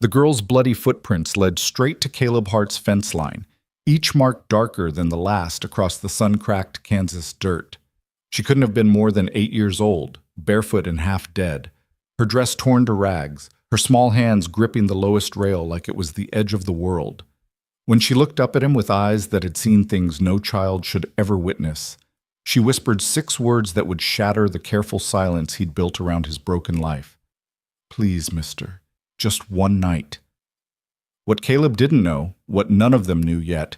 The girl's bloody footprints led straight to Caleb Hart's fence line, each marked darker than the last across the sun-cracked Kansas dirt. She couldn't have been more than 8 years old, barefoot and half dead, her dress torn to rags, her small hands gripping the lowest rail like it was the edge of the world. When she looked up at him with eyes that had seen things no child should ever witness, she whispered 6 words that would shatter the careful silence he'd built around his broken life. "Please, mister, just one night." What Caleb didn't know, what none of them knew yet,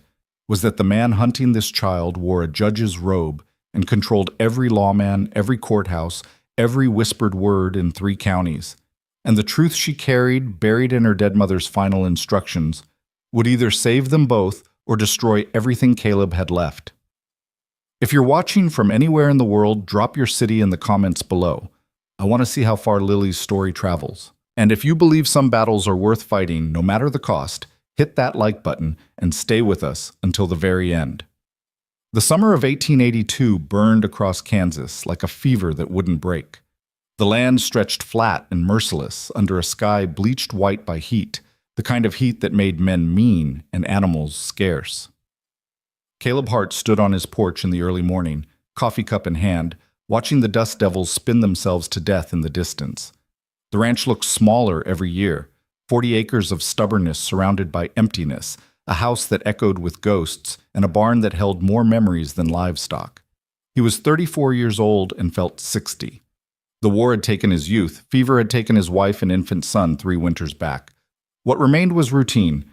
was that the man hunting this child wore a judge's robe and controlled every lawman, every courthouse, every whispered word in 3 counties. And the truth she carried, buried in her dead mother's final instructions, would either save them both or destroy everything Caleb had left. If you're watching from anywhere in the world, drop your city in the comments below. I want to see how far Lily's story travels. And if you believe some battles are worth fighting, no matter the cost, hit that like button and stay with us until the very end. The summer of 1882 burned across Kansas like a fever that wouldn't break. The land stretched flat and merciless under a sky bleached white by heat, the kind of heat that made men mean and animals scarce. Caleb Hart stood on his porch in the early morning, coffee cup in hand, watching the dust devils spin themselves to death in the distance. The ranch looked smaller every year, 40 acres of stubbornness surrounded by emptiness, a house that echoed with ghosts, and a barn that held more memories than livestock. He was 34 years old and felt 60. The war had taken his youth, fever had taken his wife and infant son 3 winters back. What remained was routine.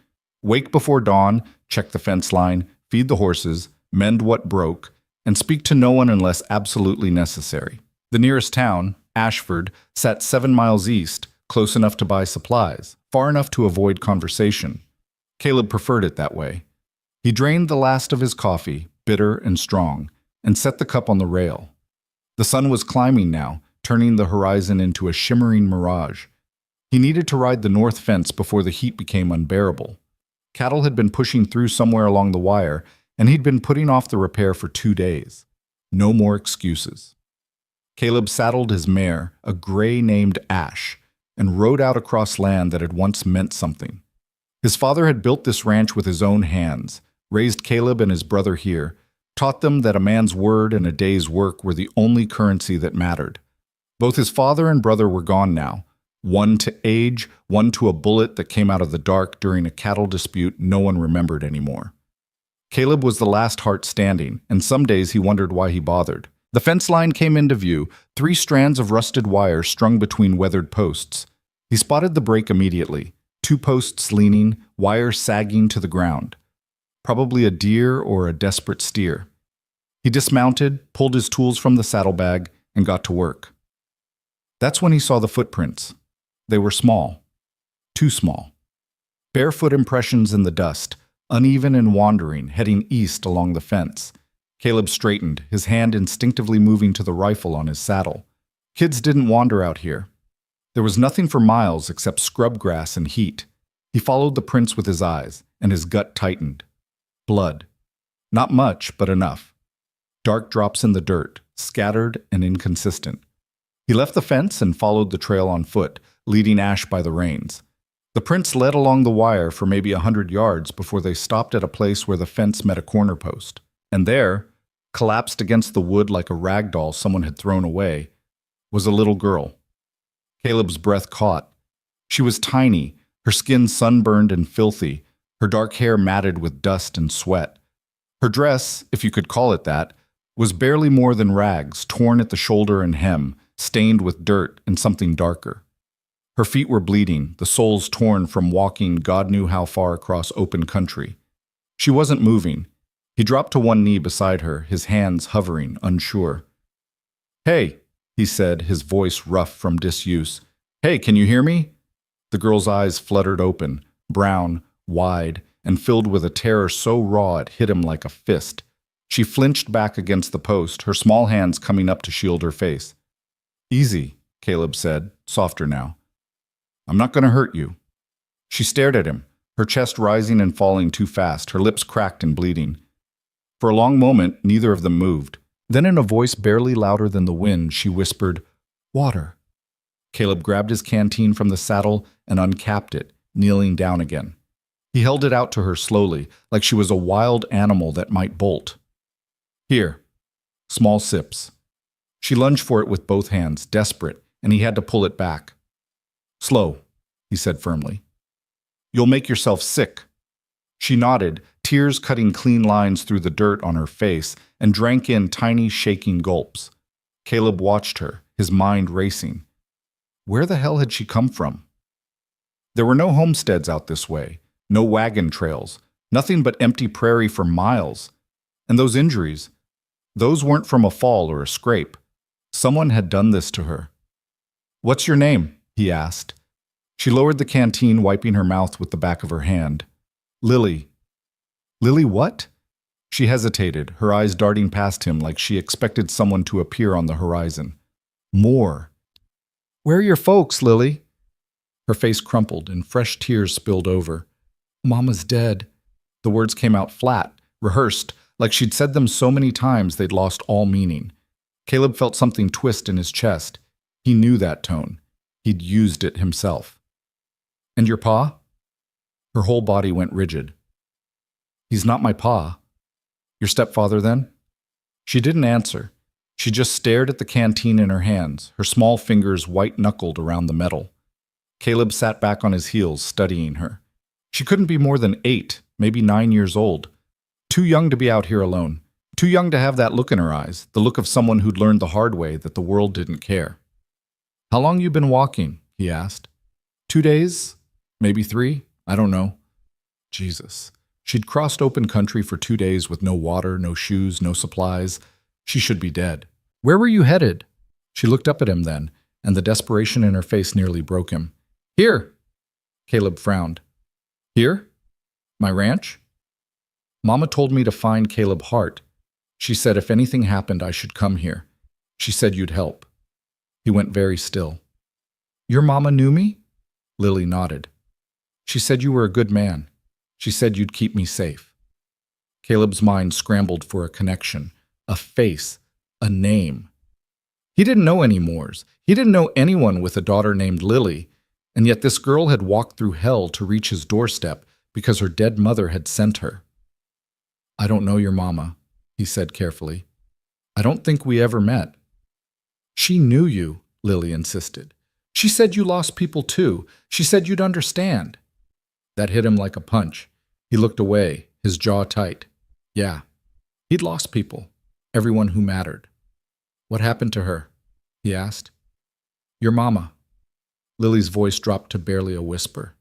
Wake before dawn, check the fence line, feed the horses, mend what broke, and speak to no one unless absolutely necessary. The nearest town, Ashford, sat 7 miles east, close enough to buy supplies, far enough to avoid conversation. Caleb preferred it that way. He drained the last of his coffee, bitter and strong, and set the cup on the rail. The sun was climbing now, turning the horizon into a shimmering mirage. He needed to ride the north fence before the heat became unbearable. Cattle had been pushing through somewhere along the wire, and he'd been putting off the repair for 2 days. No more excuses. Caleb saddled his mare, a gray named Ash, and rode out across land that had once meant something. His father had built this ranch with his own hands, raised Caleb and his brother here, taught them that a man's word and a day's work were the only currency that mattered. Both his father and brother were gone now, one to age, one to a bullet that came out of the dark during a cattle dispute no one remembered anymore. Caleb was the last Hart standing, and some days he wondered why he bothered. The fence line came into view, 3 strands of rusted wire strung between weathered posts. He spotted the break immediately, 2 posts leaning, wire sagging to the ground. Probably a deer or a desperate steer. He dismounted, pulled his tools from the saddlebag, and got to work. That's when he saw the footprints. They were small. Too small. Barefoot impressions in the dust, uneven and wandering, heading east along the fence. Caleb straightened, his hand instinctively moving to the rifle on his saddle. Kids didn't wander out here. There was nothing for miles except scrub grass and heat. He followed the prints with his eyes, and his gut tightened. Blood. Not much, but enough. Dark drops in the dirt, scattered and inconsistent. He left the fence and followed the trail on foot, leading Ash by the reins. The prints led along the wire for maybe 100 yards before they stopped at a place where the fence met a corner post. And there, collapsed against the wood like a rag doll someone had thrown away, was a little girl. Caleb's breath caught. She was tiny, her skin sunburned and filthy, her dark hair matted with dust and sweat. Her dress, if you could call it that, was barely more than rags, torn at the shoulder and hem, stained with dirt and something darker. Her feet were bleeding, the soles torn from walking God knew how far across open country. She wasn't moving. He dropped to one knee beside her, his hands hovering, unsure. "Hey," he said, his voice rough from disuse. "Hey, can you hear me?" The girl's eyes fluttered open, brown, wide, and filled with a terror so raw it hit him like a fist. She flinched back against the post, her small hands coming up to shield her face. "Easy," Caleb said, softer now. "I'm not going to hurt you." She stared at him, her chest rising and falling too fast, her lips cracked and bleeding. For a long moment, neither of them moved. Then in a voice barely louder than the wind, she whispered, "Water." Caleb grabbed his canteen from the saddle and uncapped it, kneeling down again. He held it out to her slowly, like she was a wild animal that might bolt. Here. Small sips. She lunged for it with both hands, desperate, and he had to pull it back. Slow, he said firmly. You'll make yourself sick. She nodded, tears cutting clean lines through the dirt on her face, and drank in tiny, shaking gulps. Caleb watched her, his mind racing. Where the hell had she come from? There were no homesteads out this way, no wagon trails, nothing but empty prairie for miles. And those injuries, those weren't from a fall or a scrape. Someone had done this to her. What's your name? He asked. She lowered the canteen, wiping her mouth with the back of her hand. Lily. Lily what? She hesitated, her eyes darting past him like she expected someone to appear on the horizon. More. Where are your folks, Lily? Her face crumpled and fresh tears spilled over. Mama's dead. The words came out flat, rehearsed, like she'd said them so many times they'd lost all meaning. Caleb felt something twist in his chest. He knew that tone. He'd used it himself. And your pa? Her whole body went rigid. He's not my pa. Your stepfather, then? She didn't answer. She just stared at the canteen in her hands, her small fingers white-knuckled around the metal. Caleb sat back on his heels, studying her. She couldn't be more than 8, maybe 9 years old. Too young to be out here alone. Too young to have that look in her eyes, the look of someone who'd learned the hard way that the world didn't care. How long you been walking? He asked. 2 days? Maybe 3? I don't know. Jesus. She'd crossed open country for 2 days with no water, no shoes, no supplies. She should be dead. Where were you headed? She looked up at him then, and the desperation in her face nearly broke him. Here. Caleb frowned. Here? My ranch? Mama told me to find Caleb Hart. She said if anything happened, I should come here. She said you'd help. He went very still. Your mama knew me? Lily nodded. She said you were a good man. She said you'd keep me safe. Caleb's mind scrambled for a connection, a face, a name. He didn't know any Moors. He didn't know anyone with a daughter named Lily, and yet this girl had walked through hell to reach his doorstep because her dead mother had sent her. I don't know your mama, he said carefully. I don't think we ever met. She knew you, Lily insisted. She said you lost people too. She said you'd understand. That hit him like a punch. He looked away, his jaw tight. Yeah, he'd lost people, everyone who mattered. What happened to her? He asked. Your mama. Lily's voice dropped to barely a whisper.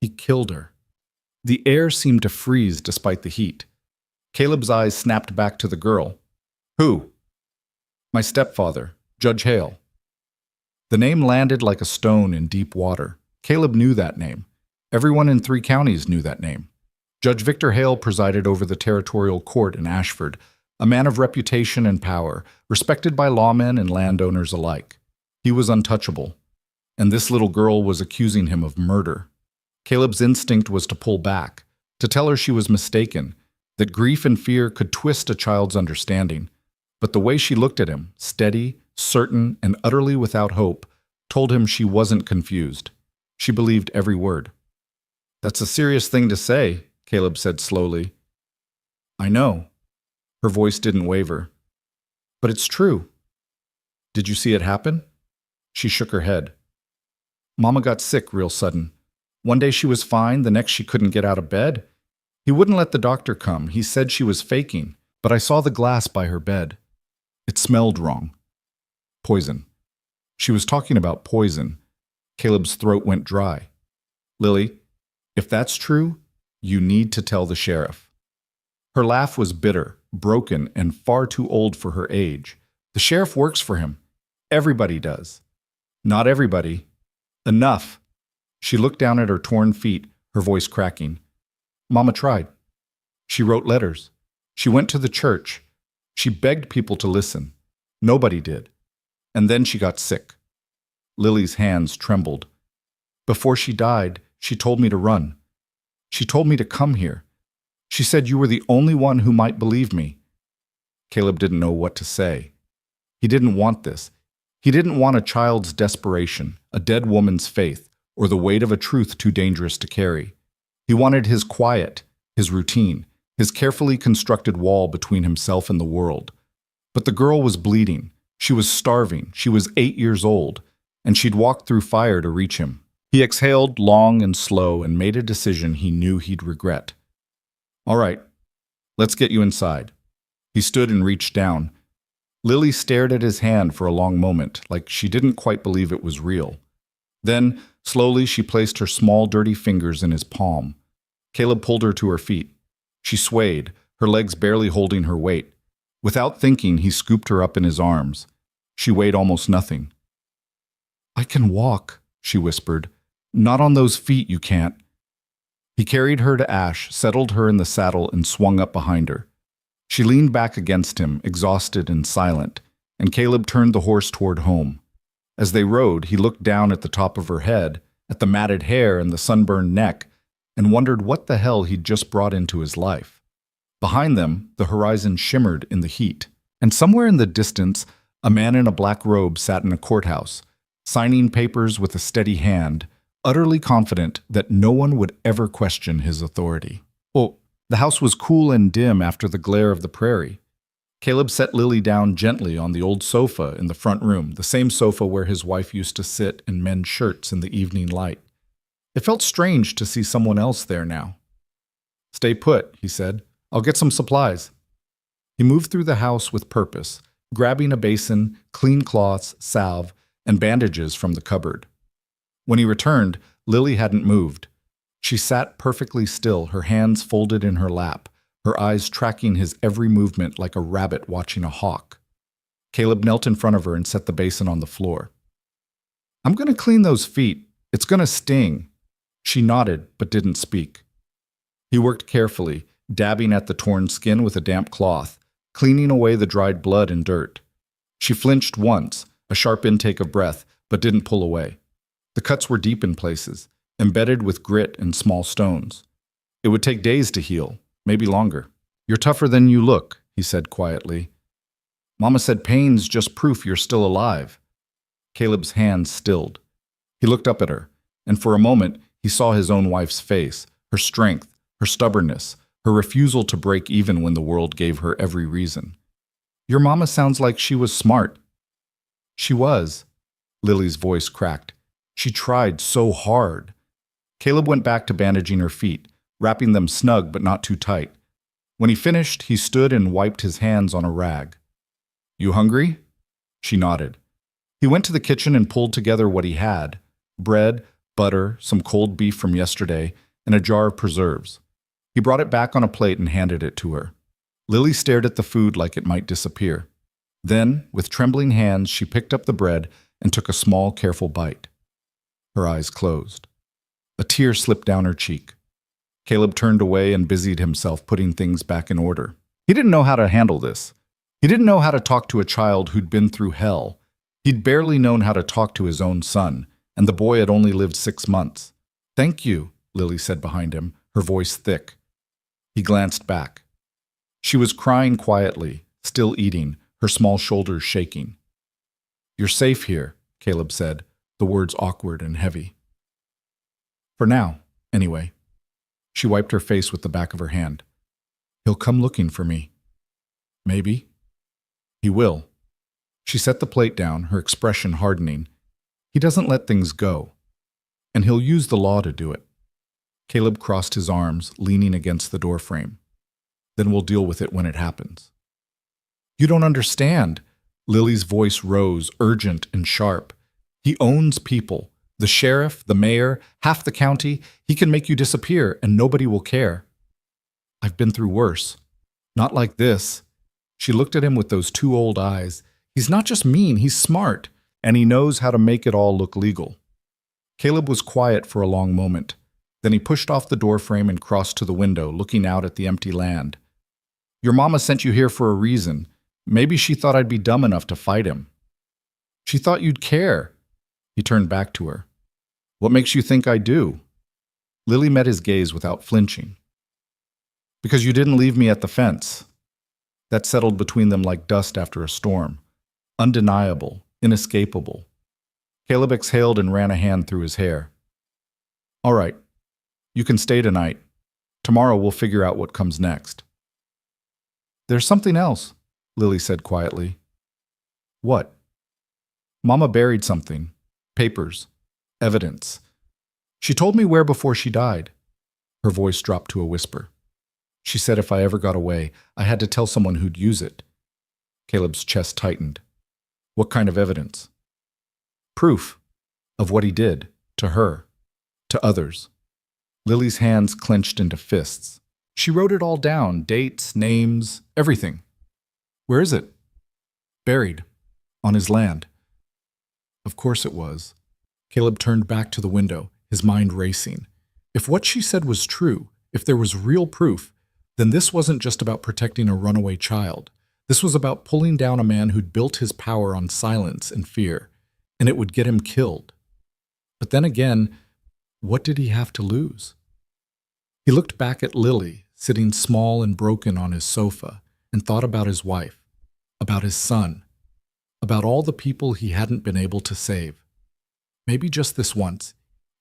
He killed her. The air seemed to freeze despite the heat. Caleb's eyes snapped back to the girl. Who? My stepfather, Judge Hale. The name landed like a stone in deep water. Caleb knew that name. Everyone in 3 counties knew that name. Judge Victor Hale presided over the territorial court in Ashford, a man of reputation and power, respected by lawmen and landowners alike. He was untouchable, and this little girl was accusing him of murder. Caleb's instinct was to pull back, to tell her she was mistaken, that grief and fear could twist a child's understanding. But the way she looked at him, steady, certain, and utterly without hope, told him she wasn't confused. She believed every word. That's a serious thing to say, Caleb said slowly. I know. Her voice didn't waver. But it's true. Did you see it happen? She shook her head. Mama got sick real sudden. One day she was fine, the next she couldn't get out of bed. He wouldn't let the doctor come. He said she was faking, but I saw the glass by her bed. It smelled wrong. Poison. She was talking about poison. Caleb's throat went dry. Lily, if that's true, you need to tell the sheriff. Her laugh was bitter, broken, and far too old for her age. The sheriff works for him. Everybody does. Not everybody. Enough. She looked down at her torn feet, her voice cracking. Mama tried. She wrote letters. She went to the church. She begged people to listen. Nobody did. And then she got sick. Lily's hands trembled. Before she died, she told me to run. She told me to come here. She said you were the only one who might believe me. Caleb didn't know what to say. He didn't want this. He didn't want a child's desperation, a dead woman's faith, or the weight of a truth too dangerous to carry. He wanted his quiet, his routine, his carefully constructed wall between himself and the world. But the girl was bleeding. She was starving. She was 8 years old, and she'd walked through fire to reach him. He exhaled long and slow and made a decision he knew he'd regret. "All right, let's get you inside." He stood and reached down. Lily stared at his hand for a long moment, like she didn't quite believe it was real. Then, slowly, she placed her small, dirty fingers in his palm. Caleb pulled her to her feet. She swayed, her legs barely holding her weight. Without thinking, he scooped her up in his arms. She weighed almost nothing. "I can walk," she whispered. "Not on those feet, you can't." He carried her to Ash, settled her in the saddle, and swung up behind her. She leaned back against him, exhausted and silent, and Caleb turned the horse toward home. As they rode, he looked down at the top of her head, at the matted hair and the sunburned neck, and wondered what the hell he'd just brought into his life. Behind them, the horizon shimmered in the heat, and somewhere in the distance, a man in a black robe sat in a courthouse, signing papers with a steady hand, utterly confident that no one would ever question his authority. The house was cool and dim after the glare of the prairie. Caleb set Lily down gently on the old sofa in the front room, the same sofa where his wife used to sit and mend shirts in the evening light. It felt strange to see someone else there now. "Stay put," he said. "I'll get some supplies." He moved through the house with purpose, grabbing a basin, clean cloths, salve, and bandages from the cupboard. When he returned, Lily hadn't moved. She sat perfectly still, her hands folded in her lap, her eyes tracking his every movement like a rabbit watching a hawk. Caleb knelt in front of her and set the basin on the floor. "I'm going to clean those feet. It's going to sting." She nodded, but didn't speak. He worked carefully, dabbing at the torn skin with a damp cloth, cleaning away the dried blood and dirt. She flinched once, a sharp intake of breath, but didn't pull away. The cuts were deep in places, embedded with grit and small stones. It would take days to heal, maybe longer. "You're tougher than you look," he said quietly. "Mama said pain's just proof you're still alive." Caleb's hands stilled. He looked up at her, and for a moment he saw his own wife's face, her strength, her stubbornness, her refusal to break even when the world gave her every reason. "Your mama sounds like she was smart." "She was." Lily's voice cracked. "She tried so hard." Caleb went back to bandaging her feet, wrapping them snug but not too tight. When he finished, he stood and wiped his hands on a rag. "You hungry?" She nodded. He went to the kitchen and pulled together what he had: bread, butter, some cold beef from yesterday, and a jar of preserves. He brought it back on a plate and handed it to her. Lily stared at the food like it might disappear. Then, with trembling hands, she picked up the bread and took a small, careful bite. Her eyes closed. A tear slipped down her cheek. Caleb turned away and busied himself putting things back in order. He didn't know how to handle this. He didn't know how to talk to a child who'd been through hell. He'd barely known how to talk to his own son, and the boy had only lived 6 months. "Thank you," Lily said behind him, her voice thick. He glanced back. She was crying quietly, still eating, her small shoulders shaking. "You're safe here," Caleb said, the words awkward and heavy. "For now, anyway." She wiped her face with the back of her hand. "He'll come looking for me." "Maybe." "He will." She set the plate down, her expression hardening. "He doesn't let things go. And he'll use the law to do it." Caleb crossed his arms, leaning against the doorframe. "Then we'll deal with it when it happens." "You don't understand." Lily's voice rose, urgent and sharp. "He owns people. The sheriff, the mayor, half the county. He can make you disappear, and nobody will care." "I've been through worse. Not like this." She looked at him with those 2 old eyes. "He's not just mean, he's smart, and he knows how to make it all look legal." Caleb was quiet for a long moment. Then he pushed off the doorframe and crossed to the window, looking out at the empty land. "Your mama sent you here for a reason. Maybe she thought I'd be dumb enough to fight him." "She thought you'd care." He turned back to her. "What makes you think I do?" Lily met his gaze without flinching. "Because you didn't leave me at the fence." That settled between them like dust after a storm. Undeniable, inescapable. Caleb exhaled and ran a hand through his hair. All right, you can stay tonight. Tomorrow we'll figure out what comes next. There's something else, Lily said quietly. What? Mama buried something. Papers. Evidence. She told me where before she died. Her voice dropped to a whisper. She said if I ever got away, I had to tell someone who'd use it. Caleb's chest tightened. What kind of evidence? Proof of what he did, to her, to others. Lily's hands clenched into fists. She wrote it all down, dates, names, everything. Where is it? Buried. On his land. Of course it was. Caleb turned back to the window, his mind racing. If what she said was true, if there was real proof, then this wasn't just about protecting a runaway child. This was about pulling down a man who'd built his power on silence and fear, and it would get him killed. But then again, what did he have to lose? He looked back at Lily, sitting small and broken on his sofa, and thought about his wife, about his son, about all the people he hadn't been able to save. Maybe just this once,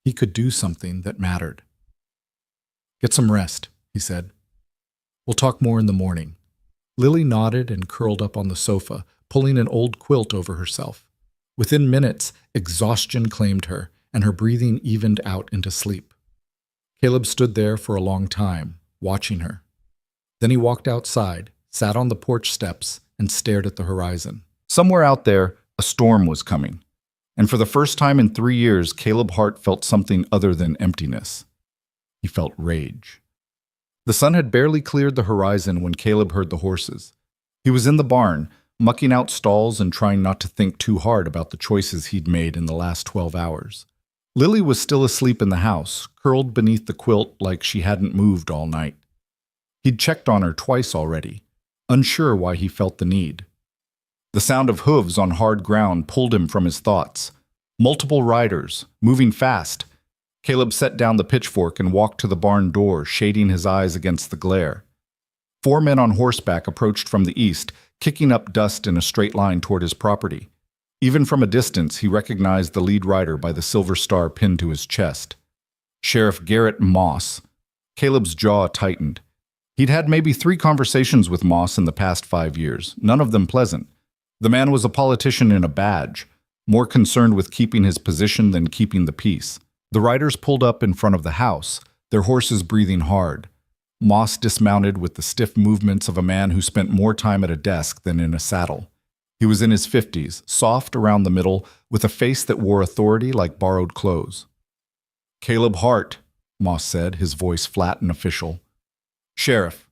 he could do something that mattered. Get some rest, he said. We'll talk more in the morning. Lily nodded and curled up on the sofa, pulling an old quilt over herself. Within minutes, exhaustion claimed her, and her breathing evened out into sleep. Caleb stood there for a long time, watching her. Then he walked outside, sat on the porch steps, and stared at the horizon. Somewhere out there, a storm was coming. And for the first time in 3 years, Caleb Hart felt something other than emptiness. He felt rage. The sun had barely cleared the horizon when Caleb heard the horses. He was in the barn, mucking out stalls and trying not to think too hard about the choices he'd made in the last 12 hours. Lily was still asleep in the house, curled beneath the quilt like she hadn't moved all night. He'd checked on her twice already, unsure why he felt the need. The sound of hooves on hard ground pulled him from his thoughts. Multiple riders, moving fast. Caleb set down the pitchfork and walked to the barn door, shading his eyes against the glare. 4 men on horseback approached from the east, kicking up dust in a straight line toward his property. Even from a distance, he recognized the lead rider by the silver star pinned to his chest. Sheriff Garrett Moss. Caleb's jaw tightened. He'd had maybe 3 conversations with Moss in the past 5 years, none of them pleasant. The man was a politician in a badge, more concerned with keeping his position than keeping the peace. The riders pulled up in front of the house, their horses breathing hard. Moss dismounted with the stiff movements of a man who spent more time at a desk than in a saddle. He was in his 50s, soft around the middle, with a face that wore authority like borrowed clothes. Caleb Hart, Moss said, his voice flat and official. Sheriff.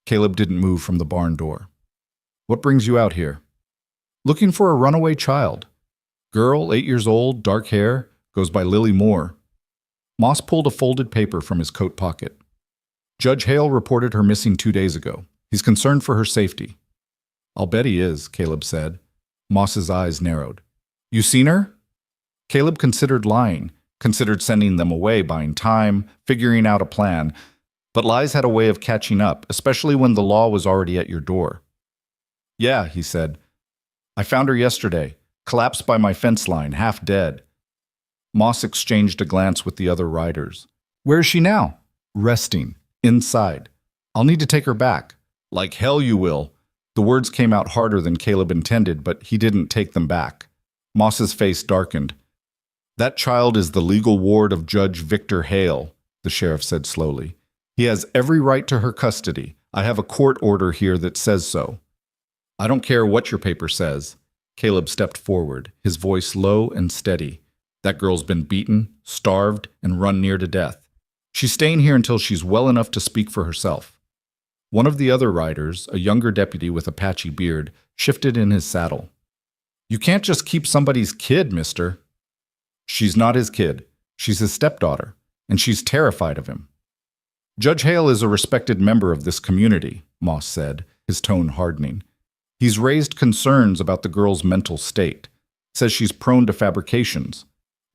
Caleb didn't move from the barn door. What brings you out here? Looking for a runaway child. Girl, 8 years old, dark hair, goes by Lily Moore. Moss pulled a folded paper from his coat pocket. Judge Hale reported her missing 2 days ago. He's concerned for her safety. I'll bet he is, Caleb said. Moss's eyes narrowed. You seen her? Caleb considered lying, considered sending them away, buying time, figuring out a plan. But lies had a way of catching up, especially when the law was already at your door. Yeah, he said. I found her yesterday, collapsed by my fence line, half dead. Moss exchanged a glance with the other riders. Where is she now? Resting. Inside. I'll need to take her back. Like hell you will. The words came out harder than Caleb intended, but he didn't take them back. Moss's face darkened. That child is the legal ward of Judge Victor Hale, the sheriff said slowly. He has every right to her custody. I have a court order here that says so. I don't care what your paper says. Caleb stepped forward, his voice low and steady. That girl's been beaten, starved, and run near to death. She's staying here until she's well enough to speak for herself. One of the other riders, a younger deputy with a patchy beard, shifted in his saddle. You can't just keep somebody's kid, mister. She's not his kid. She's his stepdaughter, and she's terrified of him. Judge Hale is a respected member of this community, Moss said, his tone hardening. He's raised concerns about the girl's mental state, says she's prone to fabrications,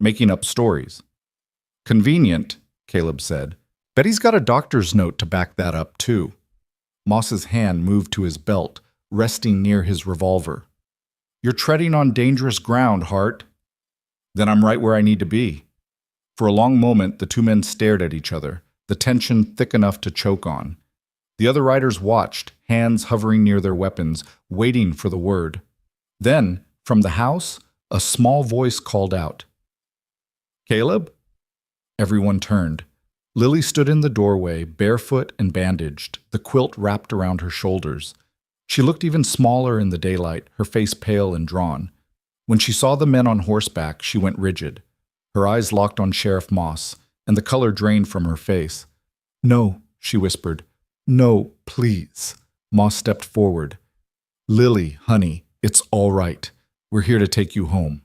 making up stories. Convenient, Caleb said. Bet he's got a doctor's note to back that up, too. Moss's hand moved to his belt, resting near his revolver. You're treading on dangerous ground, Hart. Then I'm right where I need to be. For a long moment, the two men stared at each other, the tension thick enough to choke on. The other riders watched, hands hovering near their weapons, waiting for the word. Then, from the house, a small voice called out, "Caleb?" Everyone turned. Lily stood in the doorway, barefoot and bandaged, the quilt wrapped around her shoulders. She looked even smaller in the daylight, her face pale and drawn. When she saw the men on horseback, she went rigid. Her eyes locked on Sheriff Moss, and the color drained from her face. "No," she whispered. "No, please." Moss stepped forward. "Lily, honey, it's all right. We're here to take you home."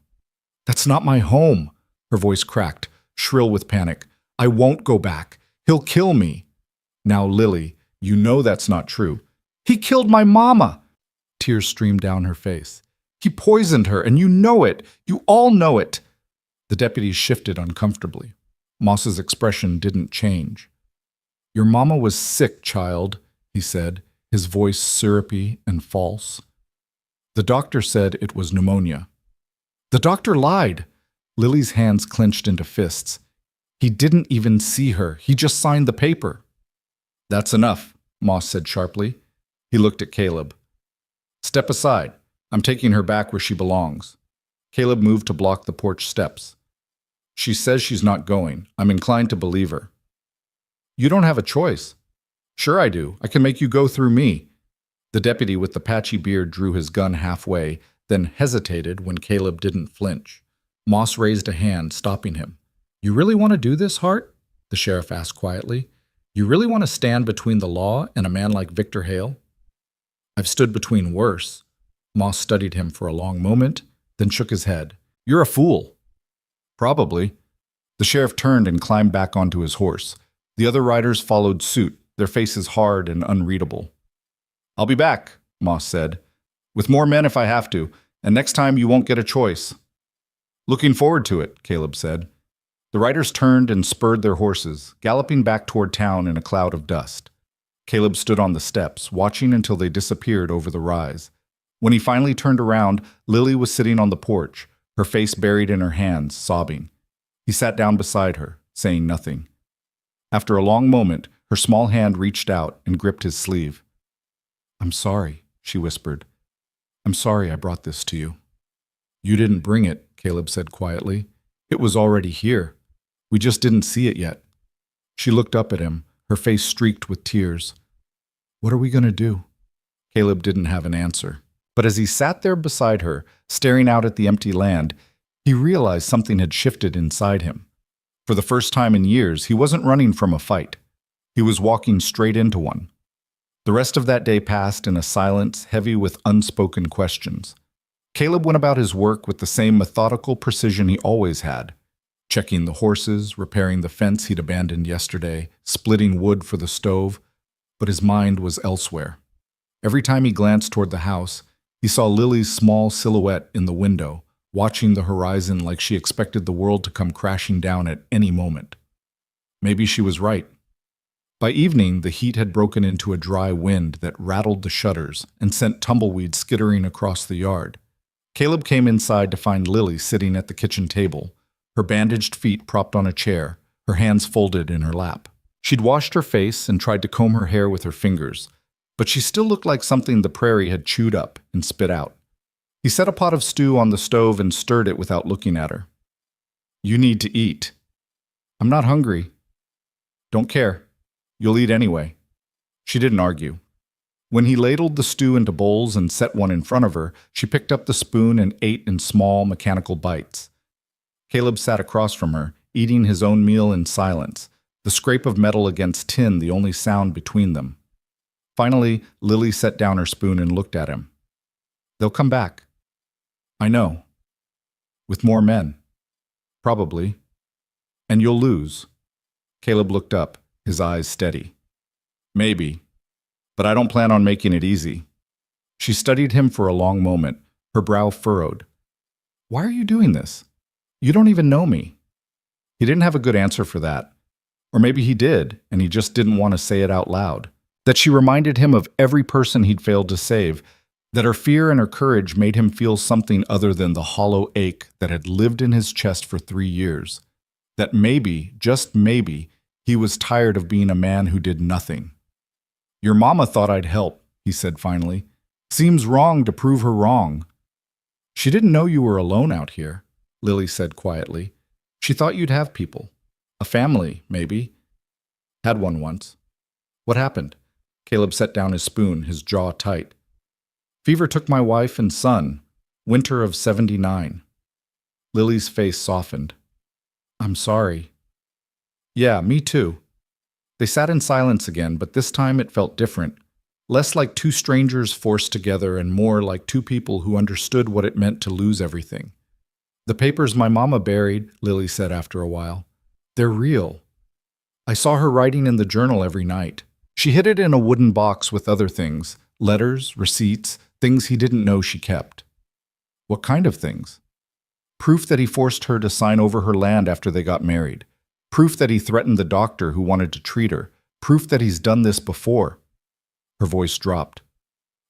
"That's not my home," her voice cracked, shrill with panic. "I won't go back. He'll kill me." "Now, Lily, you know that's not true." "He killed my mama!" Tears streamed down her face. "He poisoned her, and you know it. You all know it." The deputies shifted uncomfortably. Moss's expression didn't change. "Your mama was sick, child," he said, his voice syrupy and false. "The doctor said it was pneumonia." "The doctor lied." Lily's hands clenched into fists. "He didn't even see her. He just signed the paper." "That's enough," Moss said sharply. He looked at Caleb. "Step aside. I'm taking her back where she belongs." Caleb moved to block the porch steps. "She says she's not going. I'm inclined to believe her." "You don't have a choice." "Sure I do. I can make you go through me." The deputy with the patchy beard drew his gun halfway, then hesitated when Caleb didn't flinch. Moss raised a hand, stopping him. "You really want to do this, Hart?" the sheriff asked quietly. "You really want to stand between the law and a man like Victor Hale?" "I've stood between worse." Moss studied him for a long moment, then shook his head. "You're a fool." "Probably." The sheriff turned and climbed back onto his horse. The other riders followed suit, their faces hard and unreadable. "I'll be back," Moss said, "with more men if I have to, and next time you won't get a choice." "Looking forward to it," Caleb said. The riders turned and spurred their horses, galloping back toward town in a cloud of dust. Caleb stood on the steps, watching until they disappeared over the rise. When he finally turned around, Lily was sitting on the porch, her face buried in her hands, sobbing. He sat down beside her, saying nothing. After a long moment, her small hand reached out and gripped his sleeve. "I'm sorry," she whispered. "I'm sorry I brought this to you." "You didn't bring it," Caleb said quietly. "It was already here. We just didn't see it yet." She looked up at him, her face streaked with tears. "What are we going to do?" Caleb didn't have an answer. But as he sat there beside her, staring out at the empty land, he realized something had shifted inside him. For the first time in years, he wasn't running from a fight. He was walking straight into one. The rest of that day passed in a silence heavy with unspoken questions. Caleb went about his work with the same methodical precision he always had, checking the horses, repairing the fence he'd abandoned yesterday, splitting wood for the stove, but his mind was elsewhere. Every time he glanced toward the house, he saw Lily's small silhouette in the window, watching the horizon like she expected the world to come crashing down at any moment. Maybe she was right. By evening, the heat had broken into a dry wind that rattled the shutters and sent tumbleweed skittering across the yard. Caleb came inside to find Lily sitting at the kitchen table, her bandaged feet propped on a chair, her hands folded in her lap. She'd washed her face and tried to comb her hair with her fingers, but she still looked like something the prairie had chewed up and spit out. He set a pot of stew on the stove and stirred it without looking at her. "You need to eat." "I'm not hungry." "Don't care. You'll eat anyway." She didn't argue. When he ladled the stew into bowls and set one in front of her, she picked up the spoon and ate in small, mechanical bites. Caleb sat across from her, eating his own meal in silence, the scrape of metal against tin the only sound between them. Finally, Lily set down her spoon and looked at him. "They'll come back." "I know. With more men. Probably. And you'll lose." Caleb looked up, his eyes steady. "Maybe. But I don't plan on making it easy." She studied him for a long moment, her brow furrowed. "Why are you doing this? You don't even know me." He didn't have a good answer for that. Or maybe he did, and he just didn't want to say it out loud. That she reminded him of every person he'd failed to save, that her fear and her courage made him feel something other than the hollow ache that had lived in his chest for 3 years. That maybe, just maybe, he was tired of being a man who did nothing. Your mama thought I'd help, he said finally. Seems wrong to prove her wrong. She didn't know you were alone out here, Lily said quietly. She thought you'd have people. A family, maybe. Had one once. What happened? Caleb set down his spoon, his jaw tight. Fever took my wife and son. Winter of '79. Lily's face softened. I'm sorry. Yeah, me too. They sat in silence again, but this time it felt different. Less like two strangers forced together and more like two people who understood what it meant to lose everything. The papers my mama buried, Lily said after a while. They're real. I saw her writing in the journal every night. She hid it in a wooden box with other things, letters, receipts, things he didn't know she kept. What kind of things? Proof that he forced her to sign over her land after they got married. Proof that he threatened the doctor who wanted to treat her. Proof that he's done this before. Her voice dropped.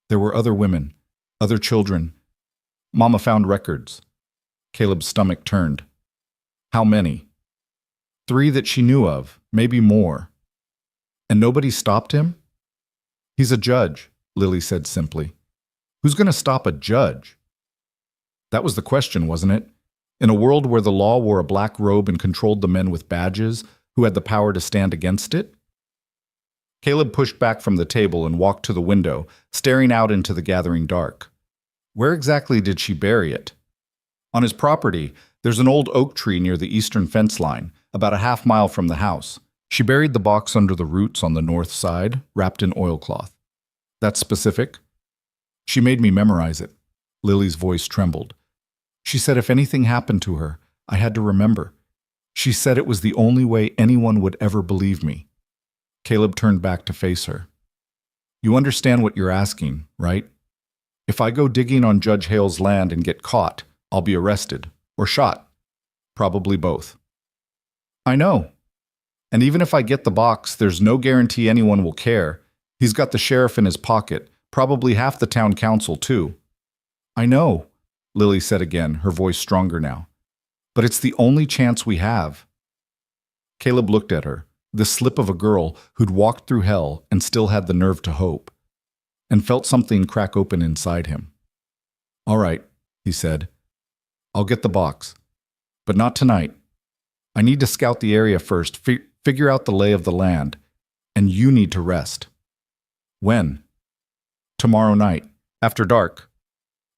There were other women, other children. Mama found records. Caleb's stomach turned. How many? 3 that she knew of, maybe more. And nobody stopped him? He's a judge, Lily said simply. Who's going to stop a judge? That was the question, wasn't it? In a world where the law wore a black robe and controlled the men with badges, who had the power to stand against it? Caleb pushed back from the table and walked to the window, staring out into the gathering dark. Where exactly did she bury it? On his property, there's an old oak tree near the eastern fence line, about a half-mile from the house. She buried the box under the roots on the north side, wrapped in oilcloth. That's specific? She made me memorize it. Lily's voice trembled. She said if anything happened to her, I had to remember. She said it was the only way anyone would ever believe me. Caleb turned back to face her. You understand what you're asking, right? If I go digging on Judge Hale's land and get caught, I'll be arrested or shot. Probably both. I know. And even if I get the box, there's no guarantee anyone will care. He's got the sheriff in his pocket, probably half the town council too. I know, Lily said again, her voice stronger now. But it's the only chance we have. Caleb looked at her, the slip of a girl who'd walked through hell and still had the nerve to hope, and felt something crack open inside him. All right, he said. I'll get the box. But not tonight. I need to scout the area first, figure out the lay of the land, and you need to rest. When? Tomorrow night, after dark.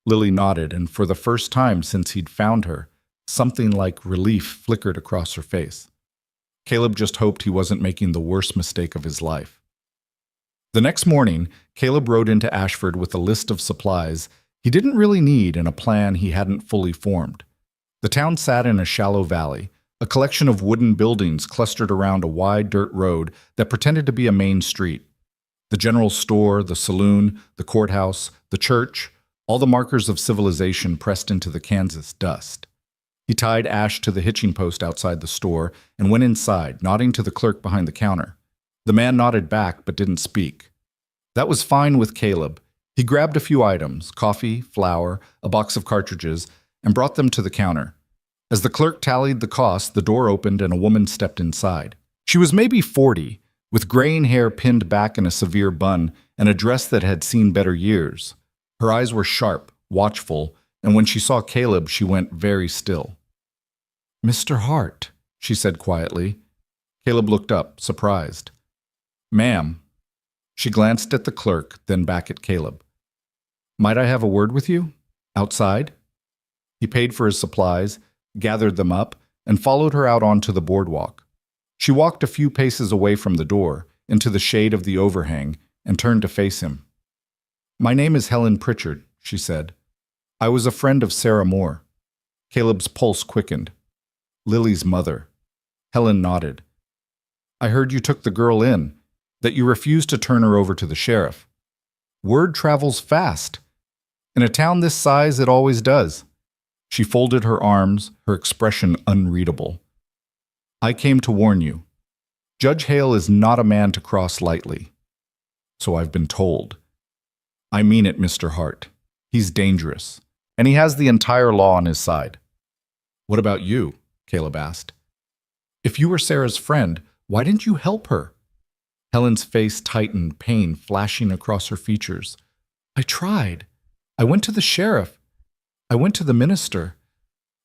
Lily nodded, and for the first time since he'd found her, something like relief flickered across her face. Caleb just hoped he wasn't making the worst mistake of his life. The next morning, Caleb rode into Ashford with a list of supplies he didn't really need and a plan he hadn't fully formed. The town sat in a shallow valley, a collection of wooden buildings clustered around a wide dirt road that pretended to be a main street. The general store, the saloon, the courthouse, the church, all the markers of civilization pressed into the Kansas dust. He tied Ash to the hitching post outside the store and went inside, nodding to the clerk behind the counter. The man nodded back but didn't speak. That was fine with Caleb. He grabbed a few items, coffee, flour, a box of cartridges, and brought them to the counter. As the clerk tallied the cost, the door opened and a woman stepped inside. She was maybe 40, with graying hair pinned back in a severe bun and a dress that had seen better years. Her eyes were sharp, watchful, and when she saw Caleb, she went very still. Mr. Hart, she said quietly. Caleb looked up, surprised. Ma'am. She glanced at the clerk, then back at Caleb. Might I have a word with you? Outside? He paid for his supplies, gathered them up, and followed her out onto the boardwalk. She walked a few paces away from the door, into the shade of the overhang, and turned to face him. My name is Helen Pritchard, she said. I was a friend of Sarah Moore. Caleb's pulse quickened. Lily's mother. Helen nodded. I heard you took the girl in, that you refused to turn her over to the sheriff. Word travels fast. In a town this size, it always does. She folded her arms, her expression unreadable. I came to warn you. Judge Hale is not a man to cross lightly. So I've been told. I mean it, Mr. Hart. He's dangerous, and he has the entire law on his side. What about you? Caleb asked. If you were Sarah's friend, why didn't you help her? Helen's face tightened, pain flashing across her features. I tried. I went to the sheriff. I went to the minister.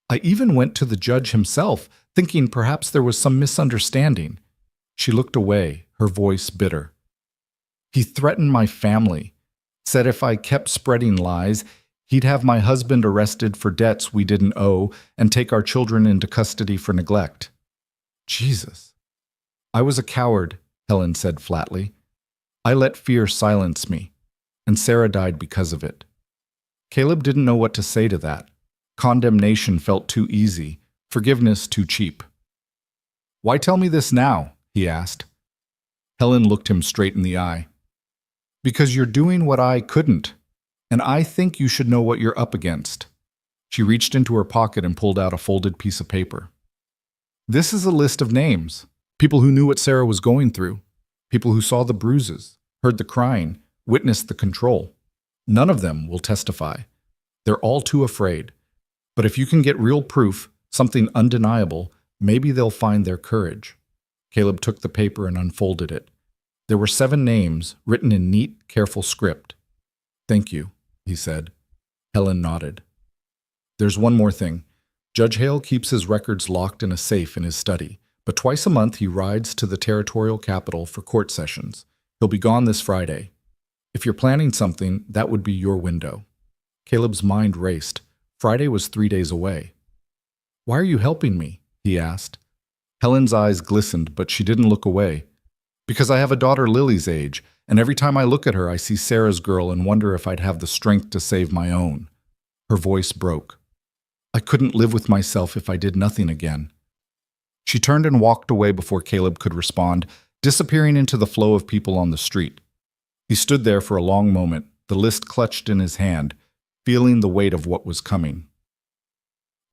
I even went to the judge himself, thinking perhaps there was some misunderstanding. She looked away, her voice bitter. He threatened my family, said if I kept spreading lies, he'd have my husband arrested for debts we didn't owe and take our children into custody for neglect. Jesus. I was a coward, Helen said flatly. I let fear silence me, and Sarah died because of it. Caleb didn't know what to say to that. Condemnation felt too easy, forgiveness too cheap. Why tell me this now? He asked. Helen looked him straight in the eye. Because you're doing what I couldn't, and I think you should know what you're up against. She reached into her pocket and pulled out a folded piece of paper. This is a list of names, people who knew what Sarah was going through, people who saw the bruises, heard the crying, witnessed the control. None of them will testify. They're all too afraid. But if you can get real proof, something undeniable, maybe they'll find their courage. Caleb took the paper and unfolded it. There were 7 names, written in neat, careful script. Thank you, he said. Helen nodded. There's one more thing. Judge Hale keeps his records locked in a safe in his study, but twice a month he rides to the territorial capital for court sessions. He'll be gone this Friday. If you're planning something, that would be your window. Caleb's mind raced. Friday was 3 days away. Why are you helping me? He asked. Helen's eyes glistened, but she didn't look away. Because I have a daughter Lily's age, and every time I look at her I see Sarah's girl and wonder if I'd have the strength to save my own. Her voice broke. I couldn't live with myself if I did nothing again. She turned and walked away before Caleb could respond, disappearing into the flow of people on the street. He stood there for a long moment, the list clutched in his hand, feeling the weight of what was coming.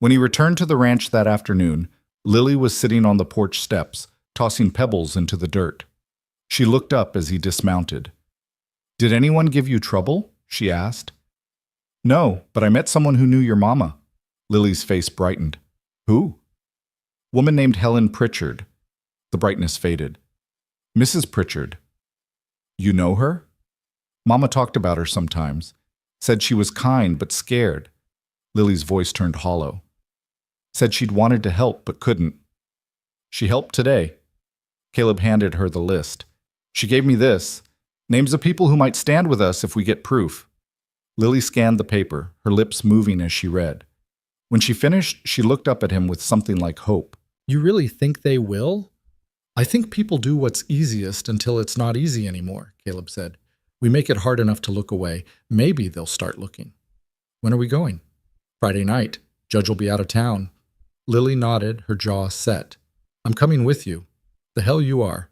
When he returned to the ranch that afternoon, Lily was sitting on the porch steps, tossing pebbles into the dirt. She looked up as he dismounted. Did anyone give you trouble? She asked. No, but I met someone who knew your mama. Lily's face brightened. Who? Woman named Helen Pritchard. The brightness faded. Mrs. Pritchard. You know her? Mama talked about her sometimes. Said she was kind but scared. Lily's voice turned hollow. Said she'd wanted to help but couldn't. She helped today. Caleb handed her the list. She gave me this. Names of people who might stand with us if we get proof. Lily scanned the paper, her lips moving as she read. When she finished, she looked up at him with something like hope. You really think they will? I think people do what's easiest until it's not easy anymore, Caleb said. We make it hard enough to look away. Maybe they'll start looking. When are we going? Friday night. Judge will be out of town. Lily nodded, her jaw set. I'm coming with you. The hell you are.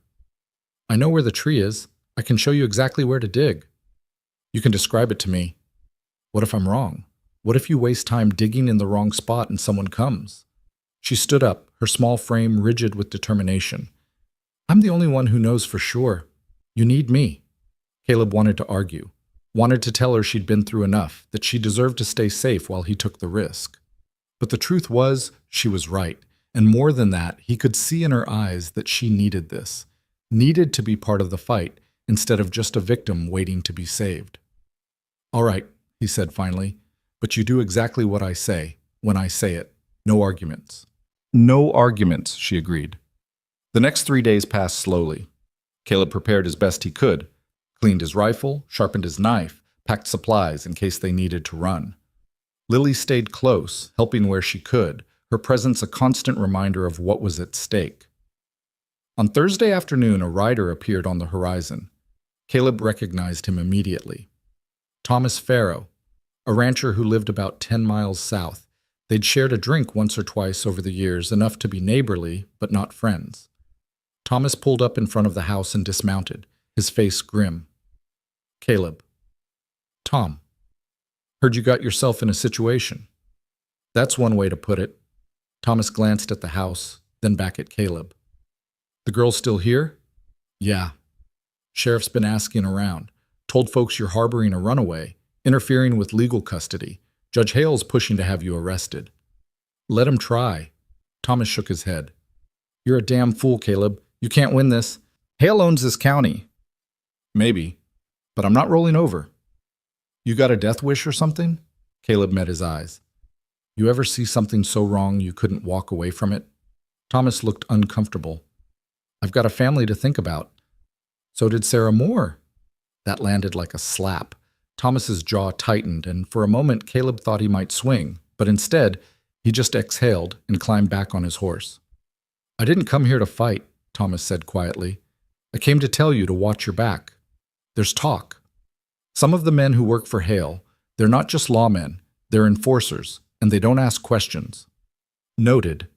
I know where the tree is. I can show you exactly where to dig. You can describe it to me. What if I'm wrong? What if you waste time digging in the wrong spot and someone comes? She stood up, her small frame rigid with determination. I'm the only one who knows for sure. You need me. Caleb wanted to argue, wanted to tell her she'd been through enough, that she deserved to stay safe while he took the risk. But the truth was, she was right, and more than that, he could see in her eyes that she needed this, needed to be part of the fight instead of just a victim waiting to be saved. All right, he said finally, but you do exactly what I say, when I say it. No arguments. No arguments, she agreed. The next 3 days passed slowly. Caleb prepared as best he could, cleaned his rifle, sharpened his knife, packed supplies in case they needed to run. Lily stayed close, helping where she could, her presence a constant reminder of what was at stake. On Thursday afternoon, a rider appeared on the horizon. Caleb recognized him immediately. Thomas Farrow, a rancher who lived about 10 miles south. They'd shared a drink once or twice over the years, enough to be neighborly, but not friends. Thomas pulled up in front of the house and dismounted, his face grim. Caleb. Tom. Heard you got yourself in a situation. That's one way to put it. Thomas glanced at the house, then back at Caleb. The girl's still here? Yeah. Sheriff's been asking around. Told folks you're harboring a runaway, interfering with legal custody. Judge Hale's pushing to have you arrested. Let him try. Thomas shook his head. You're a damn fool, Caleb. You can't win this. Hale owns this county. Maybe, but I'm not rolling over. You got a death wish or something? Caleb met his eyes. You ever see something so wrong you couldn't walk away from it? Thomas looked uncomfortable. I've got a family to think about. So did Sarah Moore. That landed like a slap. Thomas's jaw tightened, and for a moment Caleb thought he might swing, but instead he just exhaled and climbed back on his horse. I didn't come here to fight, Thomas said quietly. I came to tell you to watch your back. There's talk. Some of the men who work for Hale, they're not just lawmen, they're enforcers, and they don't ask questions. Noted.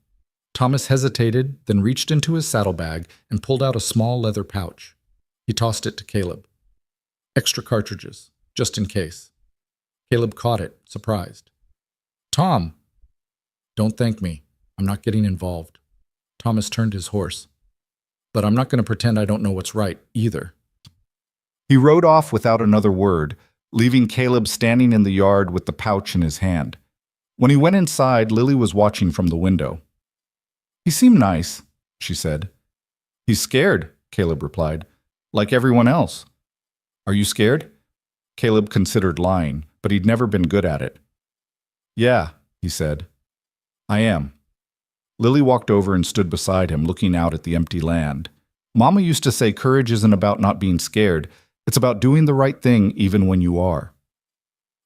Thomas hesitated, then reached into his saddlebag and pulled out a small leather pouch. He tossed it to Caleb. Extra cartridges, just in case. Caleb caught it, surprised. Tom! Don't thank me. I'm not getting involved. Thomas turned his horse. But I'm not going to pretend I don't know what's right, either. He rode off without another word, leaving Caleb standing in the yard with the pouch in his hand. When he went inside, Lily was watching from the window. He seemed nice, she said. He's scared, Caleb replied, like everyone else. Are you scared? Caleb considered lying, but he'd never been good at it. Yeah, he said. I am. Lily walked over and stood beside him, looking out at the empty land. Mama used to say courage isn't about not being scared. It's about doing the right thing even when you are.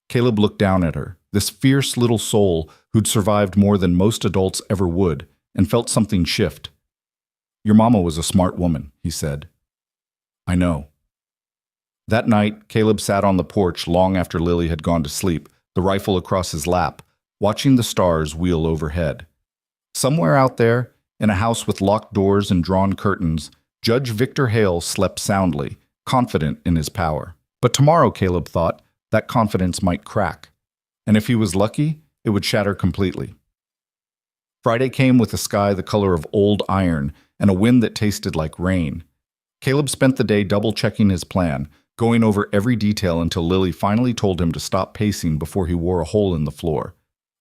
Caleb looked down at her, this fierce little soul who'd survived more than most adults ever would, and felt something shift. Your mama was a smart woman, he said. I know. That night, Caleb sat on the porch long after Lily had gone to sleep, the rifle across his lap, watching the stars wheel overhead. Somewhere out there, in a house with locked doors and drawn curtains, Judge Victor Hale slept soundly, confident in his power. But tomorrow, Caleb thought, that confidence might crack. And if he was lucky, it would shatter completely. Friday came with a sky the color of old iron and a wind that tasted like rain. Caleb spent the day double-checking his plan, going over every detail until Lily finally told him to stop pacing before he wore a hole in the floor.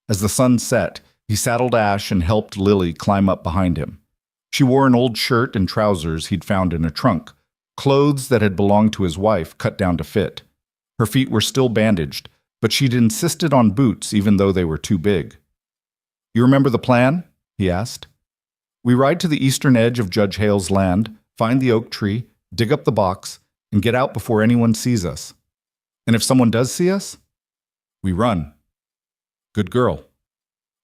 As the sun set, he saddled Ash and helped Lily climb up behind him. She wore an old shirt and trousers he'd found in a trunk, clothes that had belonged to his wife cut down to fit. Her feet were still bandaged, but she'd insisted on boots even though they were too big. You remember the plan? He asked. We ride to the eastern edge of Judge Hale's land, find the oak tree, dig up the box, and get out before anyone sees us. And if someone does see us, we run. Good girl.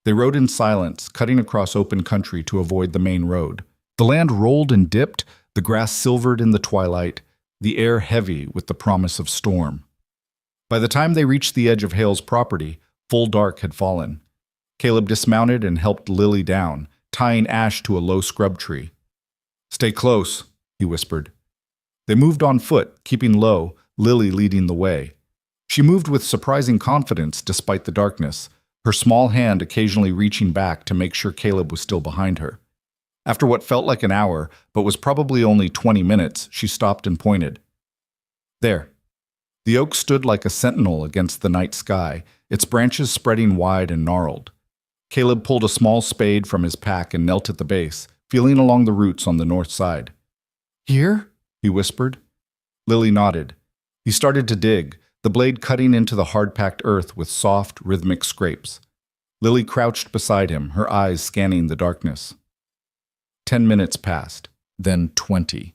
They rode in silence, cutting across open country to avoid the main road. The land rolled and dipped, the grass silvered in the twilight, the air heavy with the promise of storm. By the time they reached the edge of Hale's property, full dark had fallen. Caleb dismounted and helped Lily down, tying Ash to a low scrub tree. Stay close, he whispered. They moved on foot, keeping low, Lily leading the way. She moved with surprising confidence despite the darkness, her small hand occasionally reaching back to make sure Caleb was still behind her. After what felt like an hour, but was probably only 20 minutes, she stopped and pointed. There. The oak stood like a sentinel against the night sky, its branches spreading wide and gnarled. Caleb pulled a small spade from his pack and knelt at the base, feeling along the roots on the north side. Here? He whispered. Lily nodded. He started to dig, the blade cutting into the hard-packed earth with soft, rhythmic scrapes. Lily crouched beside him, her eyes scanning the darkness. 10 minutes passed, then 20.